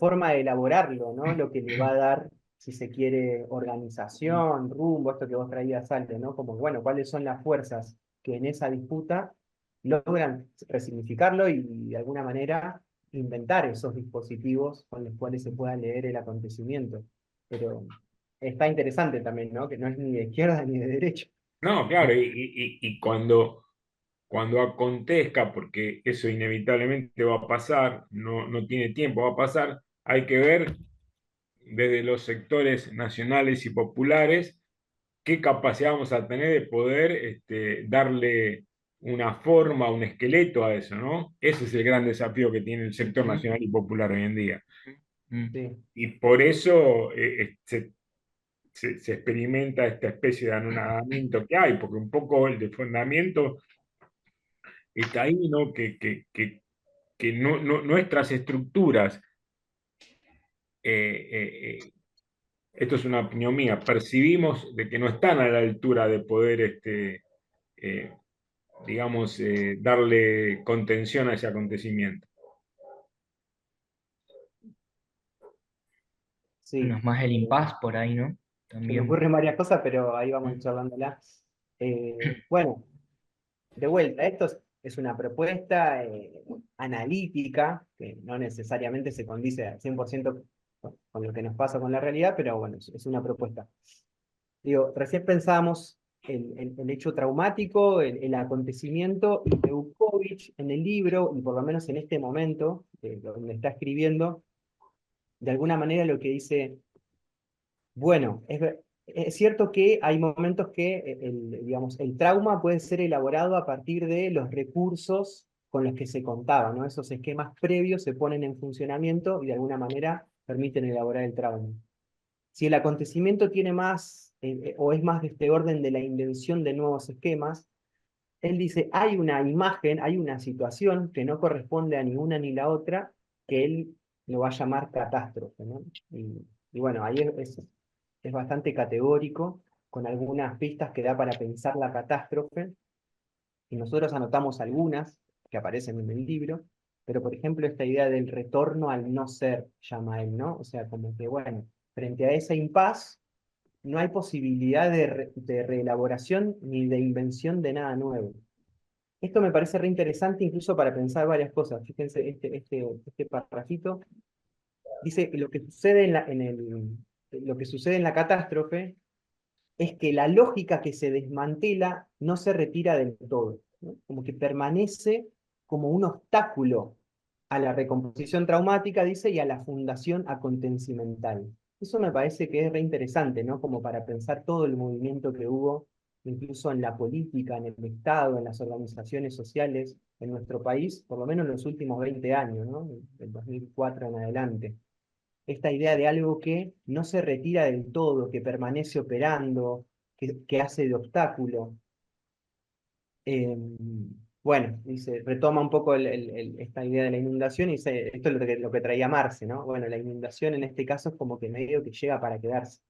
forma de elaborarlo, ¿no? Lo que le va a dar, si se quiere, organización, rumbo, esto que vos traías, Salte, ¿no? Como, bueno, cuáles son las fuerzas que en esa disputa logran resignificarlo y de alguna manera inventar esos dispositivos con los cuales se pueda leer el acontecimiento. Pero está interesante también, ¿no? Que no es ni de izquierda ni de derecha. no, claro, y cuando acontezca, porque eso inevitablemente va a pasar, no tiene tiempo, va a pasar, hay que ver desde los sectores nacionales y populares qué capacidad vamos a tener de poder darle una forma, un esqueleto a eso, ¿no? Ese es el gran desafío que tiene el sector nacional y popular hoy en día. Sí. Y por eso se experimenta esta especie de anonadamiento que hay, porque un poco el desfondamiento está ahí, ¿no? Que nuestras estructuras, esto es una opinión mía, percibimos de que no están a la altura de poder, digamos, darle contención a ese acontecimiento. Sí. Bueno, es más el impas por ahí, ¿no? Se me También. ocurren varias cosas, pero ahí vamos charlándola. Bueno, de vuelta, esto es una propuesta analítica, que no necesariamente se condice al 100% con lo que nos pasa con la realidad, pero bueno, es una propuesta. Digo, recién pensábamos el hecho traumático, el acontecimiento, y Leukovich en el libro, y por lo menos en este momento, donde está escribiendo, de alguna manera lo que dice, bueno, es cierto que hay momentos que digamos, el trauma puede ser elaborado a partir de los recursos con los que se contaba, ¿no? Esos esquemas previos se ponen en funcionamiento y de alguna manera permiten elaborar el trauma. Si el acontecimiento tiene más o es más de este orden de la invención de nuevos esquemas. Él dice, hay una imagen, hay una situación que no corresponde a ninguna ni la otra, que él lo va a llamar catástrofe, ¿no? Y bueno, ahí es bastante categórico, con algunas pistas que da para pensar la catástrofe, y nosotros anotamos algunas que aparecen en el libro, pero por ejemplo esta idea del retorno al no ser, llama él, ¿no? O sea, como que bueno, frente a ese impas, no hay posibilidad de reelaboración ni de invención de nada nuevo. Esto me parece re interesante incluso para pensar varias cosas. Fíjense, este parrafito dice que lo que sucede lo que sucede en la catástrofe es que la lógica que se desmantela no se retira del todo, ¿no? Como que permanece como un obstáculo a la recomposición traumática, dice, y a la fundación acontecimental. Eso me parece que es re interesante, ¿no? Como para pensar todo el movimiento que hubo, incluso en la política, en el Estado, en las organizaciones sociales, en nuestro país, por lo menos en los últimos 20 años, ¿no? Del 2004 en adelante. Esta idea de algo que no se retira del todo, que permanece operando, que hace de obstáculo. Bueno, dice, retoma un poco esta idea de la inundación y dice, esto es lo que traía Marce, ¿no? Bueno, la inundación en este caso es como que medio que llega para quedarse.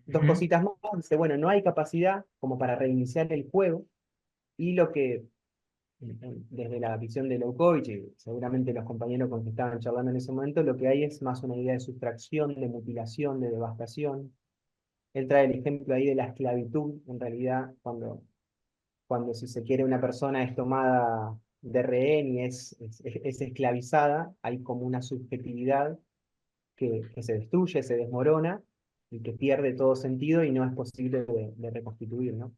Dos cositas más, dice, bueno, no hay capacidad como para reiniciar el juego, y lo que, desde la visión de Leukovich, y seguramente los compañeros con que estaban charlando en ese momento, lo que hay es más una idea de sustracción, de mutilación, de devastación. Él trae el ejemplo ahí de la esclavitud, en realidad, cuando si se quiere una persona es tomada de rehén y es esclavizada, hay como una subjetividad que se destruye, se desmorona, y que pierde todo sentido y no es posible de reconstituir, ¿no?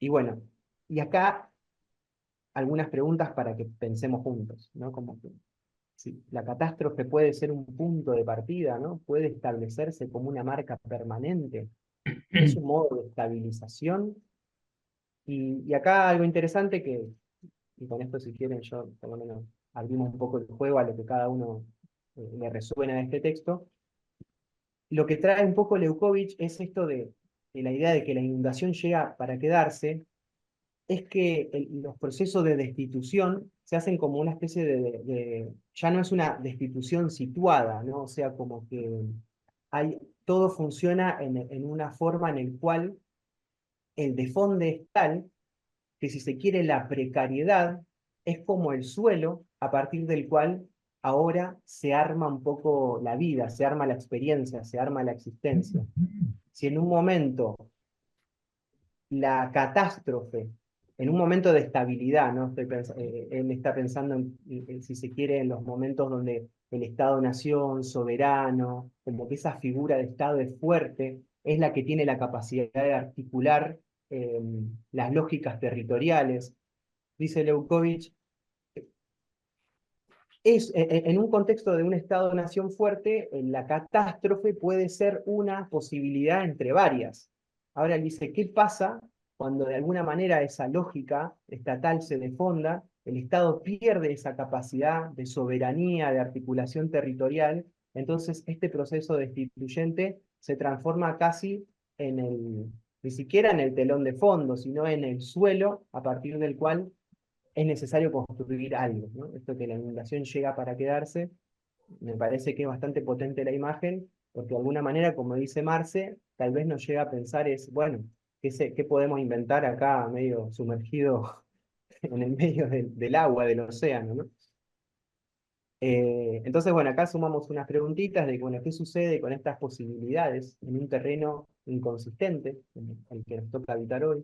Y bueno, y acá algunas preguntas para que pensemos juntos, ¿no? Como que si la catástrofe puede ser un punto de partida, ¿no? Puede establecerse como una marca permanente, es un modo de estabilización. Y acá algo interesante y con esto si quieren yo, por lo menos, abrimos un poco el juego a lo que cada uno le resuena de este texto. Lo que trae un poco Leukovich es esto de la idea de que la inundación llega para quedarse, es que los procesos de destitución se hacen como una especie ya no es una destitución situada, ¿no? O sea, como que todo funciona en una forma en el cual el defonde es tal que, si se quiere, la precariedad es como el suelo a partir del cual ahora se arma un poco la vida, se arma la experiencia, se arma la existencia. Si en un momento la catástrofe, en un momento de estabilidad, ¿no? Él está pensando, si se quiere, en los momentos donde el Estado-nación, soberano, como que esa figura de Estado es fuerte, es la que tiene la capacidad de articular las lógicas territoriales. Dice Leukovich, en un contexto de un Estado-nación fuerte, la catástrofe puede ser una posibilidad entre varias. Ahora él dice, ¿qué pasa cuando de alguna manera esa lógica estatal se defonda, el Estado pierde esa capacidad de soberanía, de articulación territorial? Entonces este proceso destituyente se transforma casi ni siquiera en el telón de fondo, sino en el suelo a partir del cual es necesario construir algo, ¿no? Esto que la inundación llega para quedarse, me parece que es bastante potente la imagen, porque de alguna manera, como dice Marce, tal vez nos llega a pensar bueno, ¿qué podemos inventar acá medio sumergido en el medio del agua, del océano, ¿no? Entonces, bueno, acá sumamos unas preguntitas de, bueno, ¿qué sucede con estas posibilidades en un terreno inconsistente, en el que nos toca habitar hoy?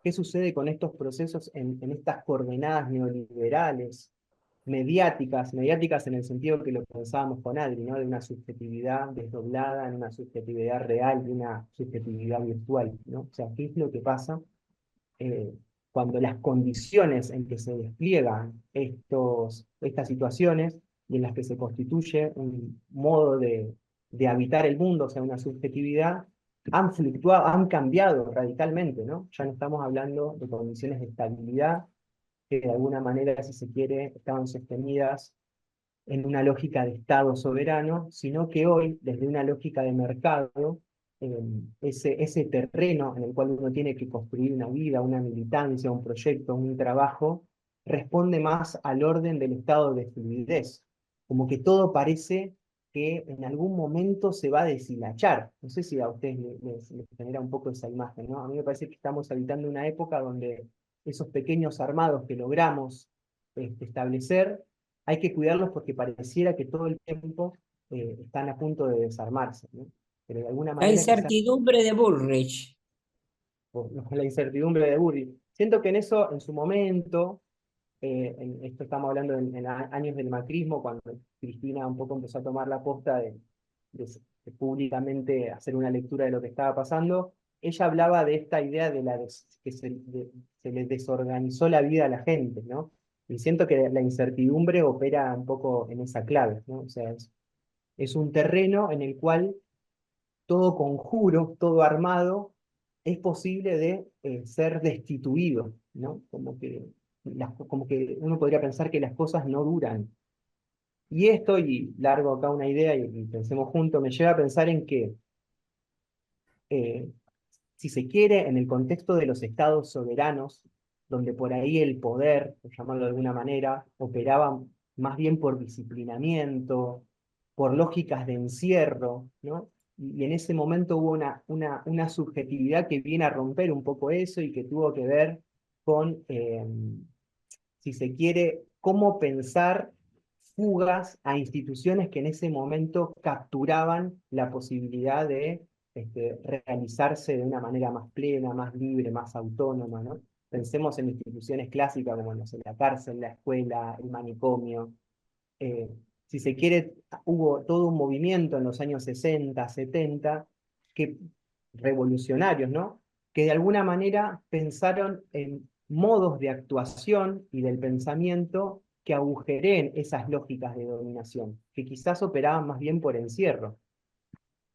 ¿Qué sucede con estos procesos en estas coordenadas neoliberales, mediáticas en el sentido que lo pensábamos con Adri, ¿no? De una subjetividad desdoblada en una subjetividad real y una subjetividad virtual, ¿no? O sea, ¿qué es lo que pasa cuando las condiciones en que se despliegan estas situaciones y en las que se constituye un modo de habitar el mundo, o sea, una subjetividad, han fluctuado, han cambiado radicalmente, ¿no? Ya no estamos hablando de condiciones de estabilidad que de alguna manera, si se quiere, estaban sostenidas en una lógica de Estado soberano, sino que hoy, desde una lógica de mercado, ese terreno en el cual uno tiene que construir una vida, una militancia, un proyecto, un trabajo, responde más al orden del estado de fluidez. Como que todo parece que en algún momento se va a deshilachar. No sé si a ustedes les genera un poco esa imagen, ¿no? A mí me parece que estamos habitando una época donde esos pequeños armados que logramos establecer, hay que cuidarlos porque pareciera que todo el tiempo están a punto de desarmarse, ¿no? Pero de alguna La manera quizás incertidumbre de Bullrich. la incertidumbre de Burri. Siento que en eso, en su momento, esto estamos hablando en años del macrismo, cuando Cristina un poco empezó a tomar la posta de públicamente hacer una lectura de lo que estaba pasando, ella hablaba de esta idea de que se le desorganizó la vida a la gente, ¿no? Y siento que la incertidumbre opera un poco en esa clave, ¿no? O sea, es un terreno en el cual todo conjuro, todo armado, es posible de ser destituido, ¿no? Como que uno podría pensar que las cosas no duran. Y esto, y largo acá una idea y pensemos juntos, me lleva a pensar en que, eh, si se quiere, en el contexto de los estados soberanos, donde por ahí el poder, por llamarlo de alguna manera, operaba más bien por disciplinamiento, por lógicas de encierro, ¿no? Y en ese momento hubo una subjetividad que viene a romper un poco eso y que tuvo que ver con, si se quiere, cómo pensar fugas a instituciones que en ese momento capturaban la posibilidad de realizarse de una manera más plena, más libre, más autónoma, ¿no? Pensemos en instituciones clásicas como, no sé, la cárcel, la escuela, el manicomio. Eh, si se quiere, hubo todo un movimiento en los años 60, 70, que, revolucionarios, ¿no? Que de alguna manera pensaron en modos de actuación y del pensamiento que agujereen esas lógicas de dominación, que quizás operaban más bien por encierro.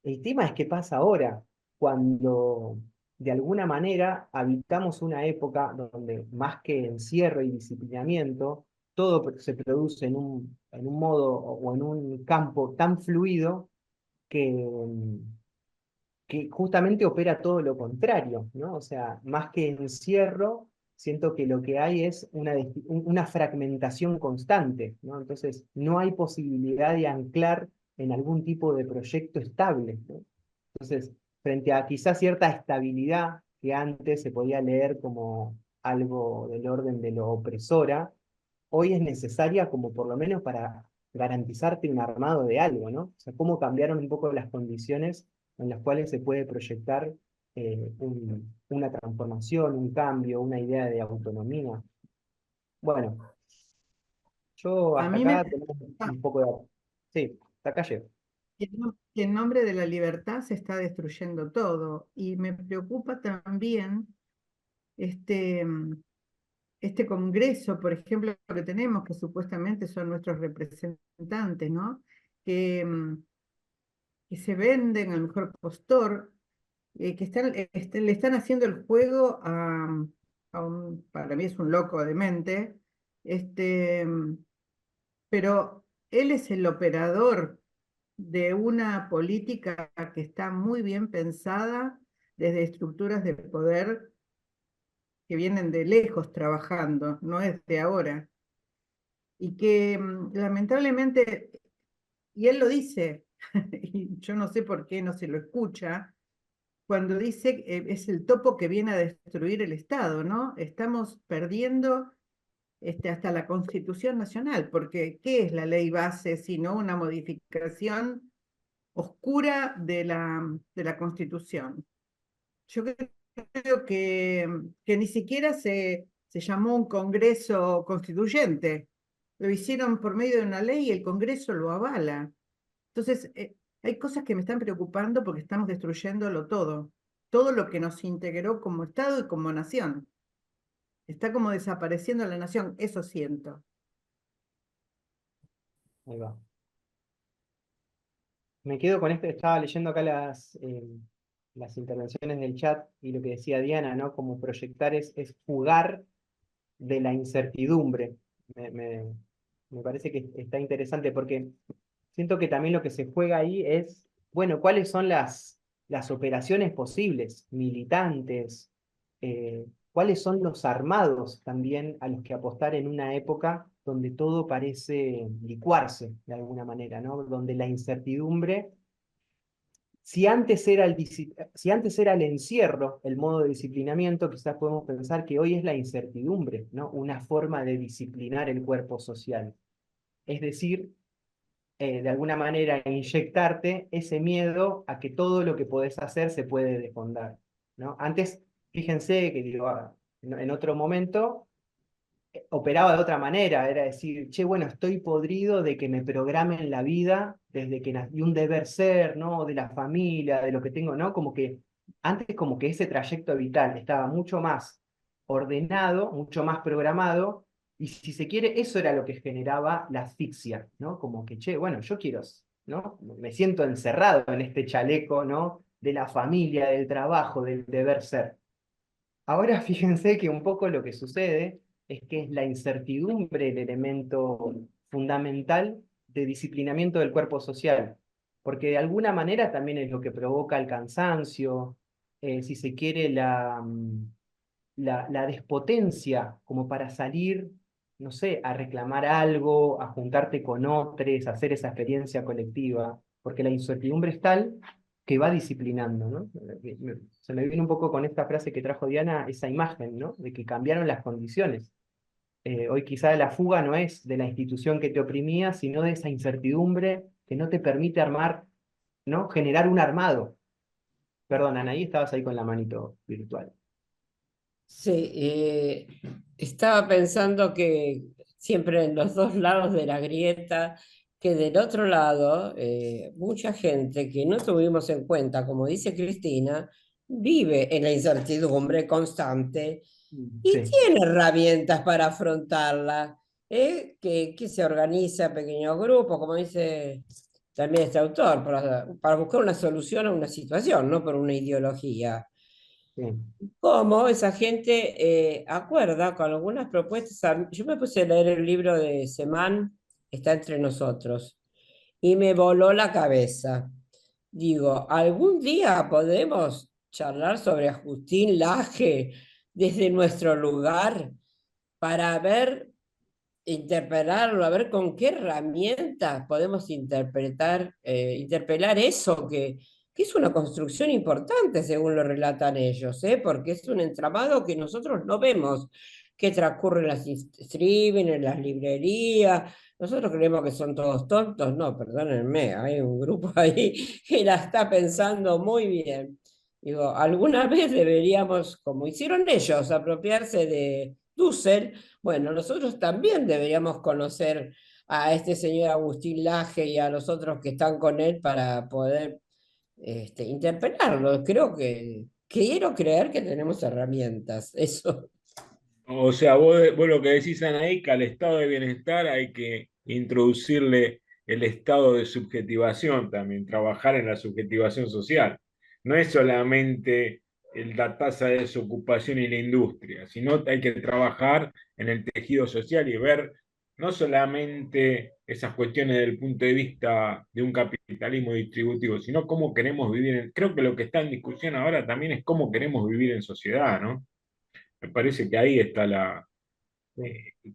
El tema es qué pasa ahora, cuando de alguna manera habitamos una época donde más que encierro y disciplinamiento, todo se produce en un modo o en un campo tan fluido que justamente opera todo lo contrario, ¿no? O sea, más que encierro, siento que lo que hay es una fragmentación constante, ¿no? Entonces, no hay posibilidad de anclar en algún tipo de proyecto estable, ¿no? Entonces, frente a quizás cierta estabilidad que antes se podía leer como algo del orden de lo opresora, hoy es necesaria como por lo menos para garantizarte un armado de algo, ¿no? O sea, cómo cambiaron un poco las condiciones en las cuales se puede proyectar una transformación, un cambio, una idea de autonomía. Bueno, yo A hasta mí me acá tenemos un poco de... Sí, hasta acá llego. que en nombre de la libertad se está destruyendo todo. Y me preocupa también este, este congreso, por ejemplo, que tenemos, que supuestamente son nuestros representantes, ¿no? Que se venden al mejor postor, que le están haciendo el juego para mí es un loco de mente, pero él es el operador de una política que está muy bien pensada desde estructuras de poder que vienen de lejos trabajando, no es de ahora. Y que lamentablemente, y él lo dice, y yo no sé por qué no se lo escucha, cuando dice que es el topo que viene a destruir el Estado, ¿no? Estamos perdiendo hasta la Constitución Nacional, porque ¿qué es la ley base sino una modificación oscura de la Constitución? Yo creo que ni siquiera se llamó un Congreso Constituyente, lo hicieron por medio de una ley y el Congreso lo avala. Entonces, hay cosas que me están preocupando porque estamos destruyéndolo todo lo que nos integró como Estado y como nación. Está como desapareciendo la nación, eso siento. Ahí va. Me quedo con esto, estaba leyendo acá las intervenciones del chat y lo que decía Diana, ¿no? Como proyectar es jugar de la incertidumbre. Me Me parece que está interesante porque siento que también lo que se juega ahí es, bueno, cuáles son las operaciones posibles, militantes, cuáles son los armados también a los que apostar en una época donde todo parece licuarse de alguna manera, ¿no? Donde la incertidumbre, si antes era el encierro, el modo de disciplinamiento, quizás podemos pensar que hoy es la incertidumbre, ¿no? Una forma de disciplinar el cuerpo social. Es decir, de alguna manera inyectarte ese miedo a que todo lo que podés hacer se puede desfondar, ¿no? Antes, fíjense que digo, en otro momento operaba de otra manera, era decir, che, bueno, estoy podrido de que me programen la vida desde que nací, un deber ser, ¿no? De la familia, de lo que tengo, ¿no? Como que antes como que ese trayecto vital estaba mucho más ordenado, mucho más programado, y si se quiere, eso era lo que generaba la asfixia, ¿no? Como que, che, bueno, yo quiero, ¿no? Me siento encerrado en este chaleco, ¿no? De la familia, del trabajo, del deber ser. Ahora fíjense que un poco lo que sucede es que es la incertidumbre el elemento fundamental de disciplinamiento del cuerpo social, porque de alguna manera también es lo que provoca el cansancio, si se quiere la despotencia como para salir, no sé, a reclamar algo, a juntarte con otros, a hacer esa experiencia colectiva, porque la incertidumbre es tal que va disciplinando, ¿no? Se me viene un poco con esta frase que trajo Diana, esa imagen, ¿no? De que cambiaron las condiciones. Hoy quizá la fuga no es de la institución que te oprimía, sino de esa incertidumbre que no te permite armar, ¿no? Generar un armado. Perdón, Anaí, estabas ahí con la manito virtual. Sí, estaba pensando que siempre en los dos lados de la grieta, que del otro lado, mucha gente que no tuvimos en cuenta, como dice Cristina, vive en la incertidumbre constante y Sí. tiene herramientas para afrontarla, que se organiza en pequeños grupos, como dice también este autor, para buscar una solución a una situación, no por una ideología. Sí. Cómo esa gente acuerda con algunas propuestas. Yo me puse a leer el libro de Semán, Está entre nosotros, y me voló la cabeza. Digo, ¿algún día podemos charlar sobre Agustín Laje desde nuestro lugar para ver, interpelarlo, a ver con qué herramientas podemos interpelar eso que es una construcción importante según lo relatan ellos, porque es un entramado que nosotros no vemos, que transcurre en las streaming, en las librerías. Nosotros creemos que son todos tontos, no, perdónenme, hay un grupo ahí que la está pensando muy bien. Digo, alguna vez deberíamos, como hicieron ellos, apropiarse de Dussel. Bueno, nosotros también deberíamos conocer a este señor Agustín Laje y a los otros que están con él para poder interpelarlo. Quiero creer que tenemos herramientas, eso. O sea, vos lo que decís, Anaí, que al estado de bienestar hay que introducirle el estado de subjetivación también, trabajar en la subjetivación social. No es solamente la tasa de desocupación y la industria, sino hay que trabajar en el tejido social y ver no solamente esas cuestiones desde el punto de vista de un capitalismo distributivo, sino cómo queremos vivir. Creo que lo que está en discusión ahora también es cómo queremos vivir en sociedad, ¿no? Me parece que ahí está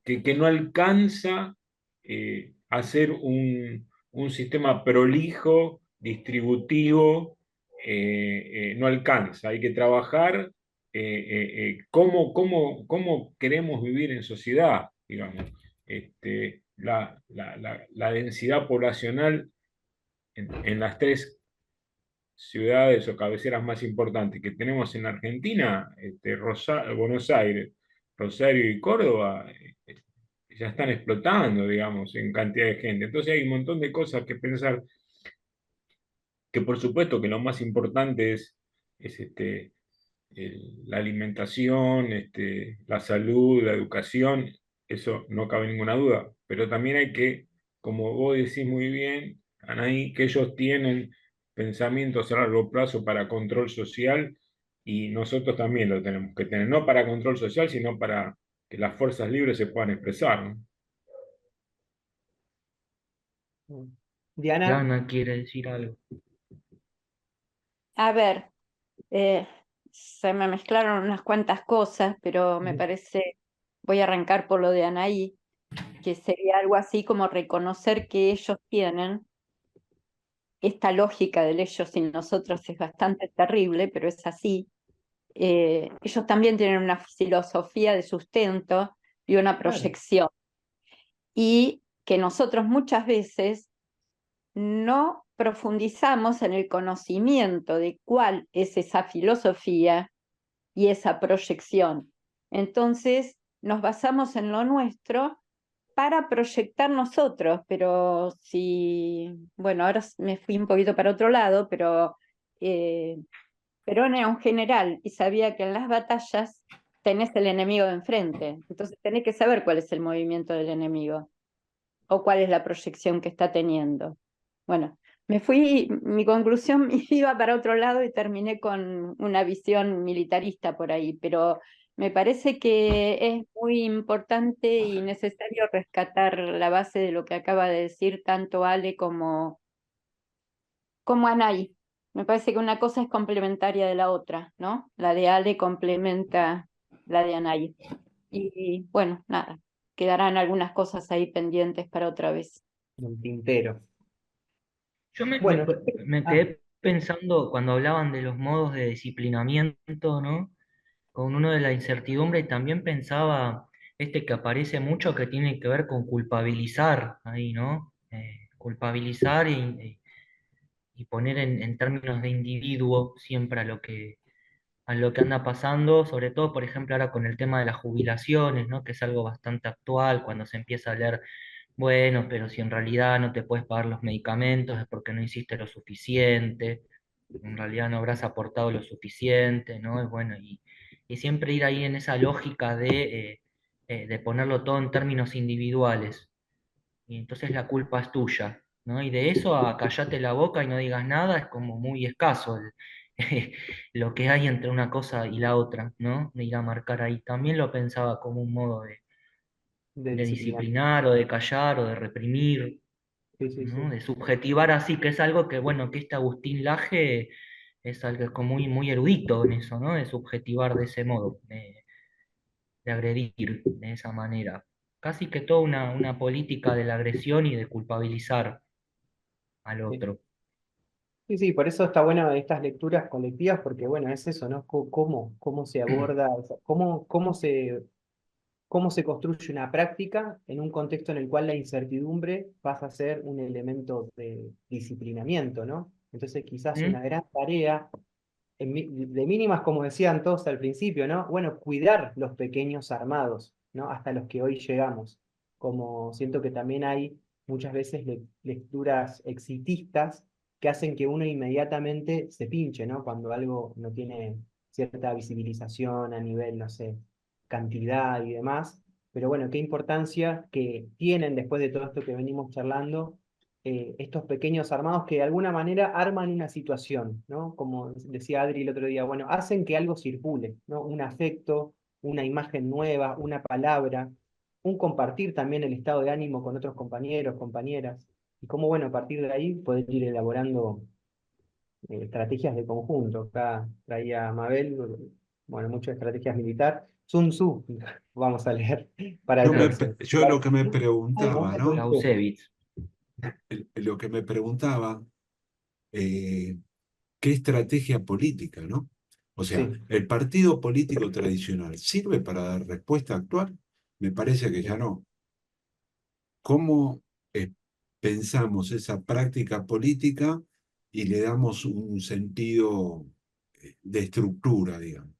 que no alcanza hacer un sistema prolijo, distributivo, no alcanza. Hay que trabajar cómo queremos vivir en sociedad, digamos. La densidad poblacional en las tres ciudades o cabeceras más importantes que tenemos en Argentina, Buenos Aires, Rosario y Córdoba, ya están explotando, digamos, en cantidad de gente. Entonces hay un montón de cosas que pensar, que por supuesto que lo más importante es la alimentación, la salud, la educación, eso no cabe ninguna duda, pero también hay que, como vos decís muy bien, Anaí, que ellos tienen pensamientos a largo plazo para control social y nosotros también lo tenemos que tener, no para control social, sino para que las fuerzas libres se puedan expresar, ¿no? Diana, Diana quiere decir algo. A ver, se me mezclaron unas cuantas cosas, pero me parece, voy a arrancar por lo de Anaí, que sería algo así como reconocer que ellos tienen esta lógica del ellos y nosotros es bastante terrible, pero es así. Ellos también tienen una filosofía de sustento y una claro, proyección, y que nosotros muchas veces no profundizamos en el conocimiento de cuál es esa filosofía y esa proyección. Entonces nos basamos en lo nuestro para proyectar nosotros, pero bueno, ahora me fui un poquito para otro lado, pero Perón era un general y sabía que en las batallas tenés el enemigo de enfrente, entonces tenés que saber cuál es el movimiento del enemigo o cuál es la proyección que está teniendo. Bueno, mi conclusión iba para otro lado y terminé con una visión militarista por ahí, pero me parece que es muy importante y necesario rescatar la base de lo que acaba de decir tanto Ale como Anay. Me parece que una cosa es complementaria de la otra, ¿no? La de Ale complementa la de Anay. Y bueno, nada, quedarán algunas cosas ahí pendientes para otra vez. un tintero. Yo Bueno, me quedé pensando cuando hablaban de los modos de disciplinamiento, ¿no? Con uno de la incertidumbre y también pensaba que aparece mucho que tiene que ver con culpabilizar ahí, ¿no? Culpabilizar y poner en términos de individuo siempre a lo que anda pasando, sobre todo, por ejemplo, ahora con el tema de las jubilaciones, ¿no? Que es algo bastante actual, cuando se empieza a leer, bueno, pero si en realidad no te puedes pagar los medicamentos es porque no hiciste lo suficiente, en realidad no habrás aportado lo suficiente, ¿no? Y bueno, y siempre ir ahí en esa lógica de ponerlo todo en términos individuales, y entonces la culpa es tuya, ¿no? Y de eso a callate la boca y no digas nada es como muy escaso lo que hay entre una cosa y la otra, ¿no? De ir a marcar ahí. También lo pensaba como un modo de de disciplinar. disciplinar o de callar o de reprimir, Sí, sí, ¿no? sí. De subjetivar así, que es algo que, bueno, que Agustín Laje es algo como muy, muy erudito en eso, ¿no? De subjetivar de ese modo, de agredir de esa manera. Casi que toda una política de la agresión y de culpabilizar al Sí. otro. Sí, sí, por eso está bueno estas lecturas colectivas, porque bueno, es eso, ¿no? Cómo se aborda, o sea, cómo se construye una práctica en un contexto en el cual la incertidumbre pasa a ser un elemento de disciplinamiento, ¿no? Entonces quizás ¿Mm? una gran tarea de mínimas, como decían todos al principio, ¿no? Bueno, cuidar los pequeños armados, ¿no? Hasta los que hoy llegamos. Como siento que también hay muchas veces lecturas exitistas que hacen que uno inmediatamente se pinche, ¿no? Cuando algo no tiene cierta visibilización a nivel, no sé, cantidad y demás. Pero bueno, qué importancia que tienen después de todo esto que venimos charlando estos pequeños armados que de alguna manera arman una situación, ¿no? Como decía Adri el otro día, bueno, hacen que algo circule, ¿no? Un afecto, una imagen nueva, una palabra, un compartir también el estado de ánimo con otros compañeros, compañeras, y cómo, bueno, a partir de ahí poder ir elaborando estrategias de conjunto. Acá traía Mabel, bueno, muchas estrategias militar. Sun Tzu, vamos a leer para el próximo. Yo lo que me preguntaba, ¿no? Clausewitz. Lo que me preguntaba, ¿qué estrategia política, ¿no? O sea, Sí. ¿el partido político tradicional sirve para dar respuesta actual? Me parece que ya no. ¿Cómo pensamos esa práctica política y le damos un sentido de estructura, digamos?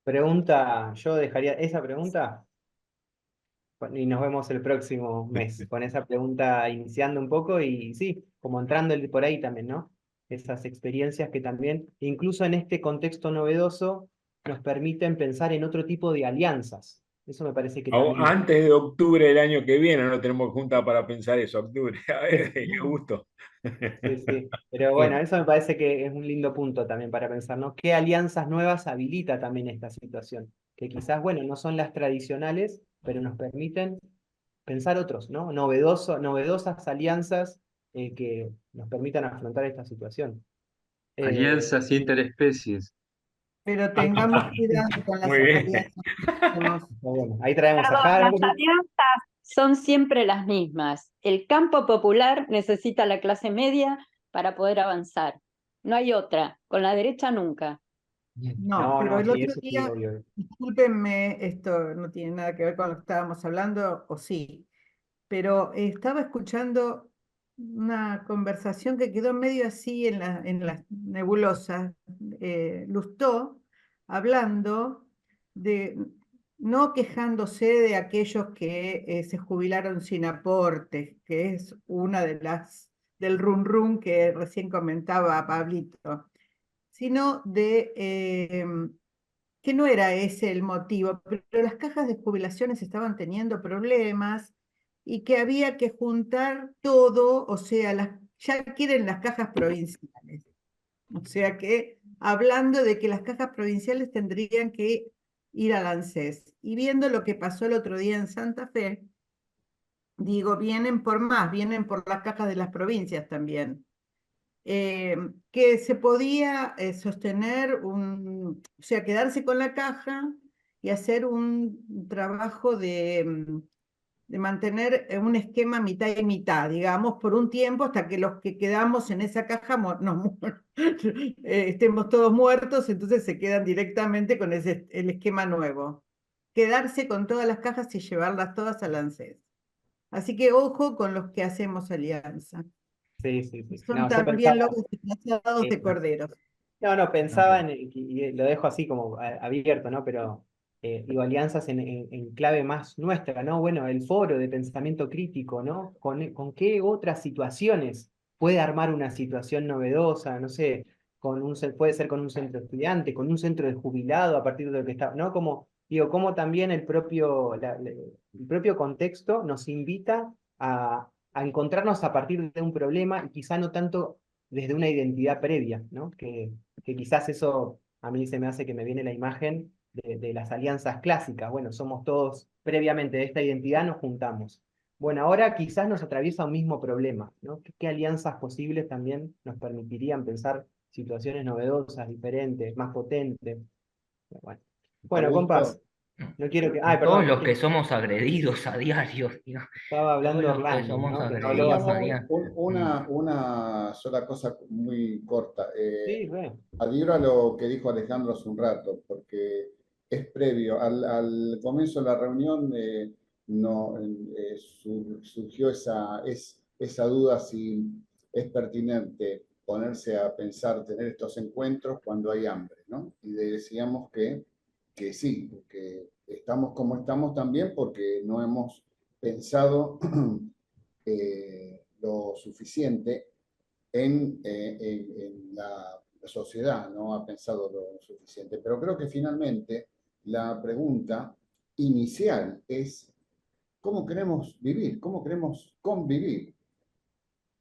Pregunta, yo dejaría esa pregunta y nos vemos el próximo mes con esa pregunta iniciando un poco y sí, como entrando por ahí también, ¿no? Esas experiencias que también, incluso en este contexto novedoso, nos permiten pensar en otro tipo de alianzas. Eso me parece que también... Antes de octubre del año que viene, no tenemos junta para pensar eso, octubre. A ver, qué gusto. Sí, sí. Pero bueno, eso me parece que es un lindo punto también para pensar, ¿no? ¿Qué alianzas nuevas habilita también esta situación? Que quizás, bueno, no son las tradicionales, pero nos permiten pensar otros, ¿no? Novedosas alianzas que nos permitan afrontar esta situación. Alianzas interespecies. Pero tengamos cuidado con las Muy bien. alianzas. Bueno, ahí traemos a Perdón, Harold. las alianzas son siempre las mismas. El campo popular necesita la clase media para poder avanzar. No hay otra. Con la derecha nunca. No, pero el sí, otro eso sí, día, obvio. discúlpenme, esto no tiene nada que ver con lo que estábamos hablando, o sí, pero estaba escuchando una conversación que quedó medio así en las nebulosas. Lustó hablando de, no quejándose de aquellos que se jubilaron sin aportes, que es una de las del run run que recién comentaba Pablito, sino de que no era ese el motivo, pero las cajas de jubilaciones estaban teniendo problemas y que había que juntar todo, o sea, ya quieren las cajas provinciales. O sea que hablando de que las cajas provinciales tendrían que ir al ANSES. Y viendo lo que pasó el otro día en Santa Fe, digo, vienen por más, vienen por las cajas de las provincias también. Que se podía sostener o sea, quedarse con la caja y hacer un trabajo de mantener un esquema mitad y mitad, digamos, por un tiempo hasta que los que quedamos en esa caja estemos todos muertos, entonces se quedan directamente con el esquema nuevo. Quedarse con todas las cajas y llevarlas todas al ANSES. Así que ojo con los que hacemos alianza. Sí, sí, sí. Son No, yo también pensaba, lobos disfrazados de corderos. No, pensaba y lo dejo así como abierto, ¿no? Pero digo, alianzas en clave más nuestra, ¿no? Bueno, el foro de pensamiento crítico, ¿no? ¿Con qué otras situaciones puede armar una situación novedosa? No sé, puede ser con un centro estudiante, con un centro de jubilado a partir de lo que está, ¿no? Como, digo, como también el propio contexto nos invita a encontrarnos a partir de un problema y quizá no tanto desde una identidad previa, ¿no? Que quizás eso a mí se me hace que me viene la imagen de las alianzas clásicas. Bueno, somos todos previamente de esta identidad, nos juntamos. Bueno, ahora quizás nos atraviesa un mismo problema, ¿no? ¿Qué alianzas posibles también nos permitirían pensar situaciones novedosas, diferentes, más potentes? Bueno, compas, no quiero que... Todos perdón. los que somos agredidos a diario, tío. Estaba hablando Todos los que Orlando, somos ¿no? Que agredidos a No, diario. una sola cosa muy corta. Sí, re. Adhiero a lo que dijo Alejandro hace un rato, porque es previo. Al comienzo de la reunión surgió esa duda si es pertinente ponerse a pensar, tener estos encuentros cuando hay hambre, ¿no? Y decíamos que sí, que estamos como estamos también porque no hemos pensado lo suficiente en la sociedad, no ha pensado lo suficiente. Pero creo que finalmente la pregunta inicial es ¿cómo queremos vivir? ¿Cómo queremos convivir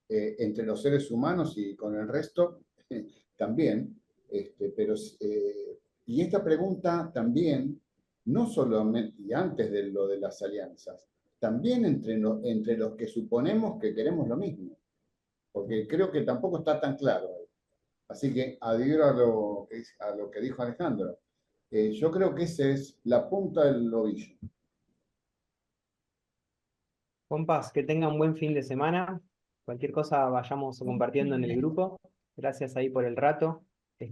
entre los seres humanos y con el resto también? Y esta pregunta también, no solamente, y antes de lo de las alianzas, también entre los que suponemos que queremos lo mismo, porque creo que tampoco está tan claro. Así que adhiero a lo que dijo Alejandro. Yo creo que esa es la punta del ovillo. Compas, que tengan un buen fin de semana. Cualquier cosa vayamos compartiendo en el grupo. Gracias ahí por el rato,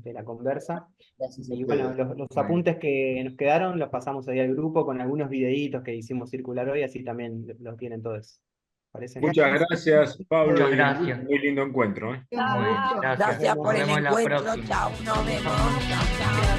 la conversa. Gracias a Y bueno, ustedes. los apuntes que nos quedaron los pasamos ahí al grupo con algunos videitos que hicimos circular hoy, así también los tienen todos. ¿Parece? Muchas gracias, Pablo. Muchas y gracias. muy lindo encuentro. Gracias por el Nos vemos la encuentro. próxima. Chao, nos vemos. Chao, chao.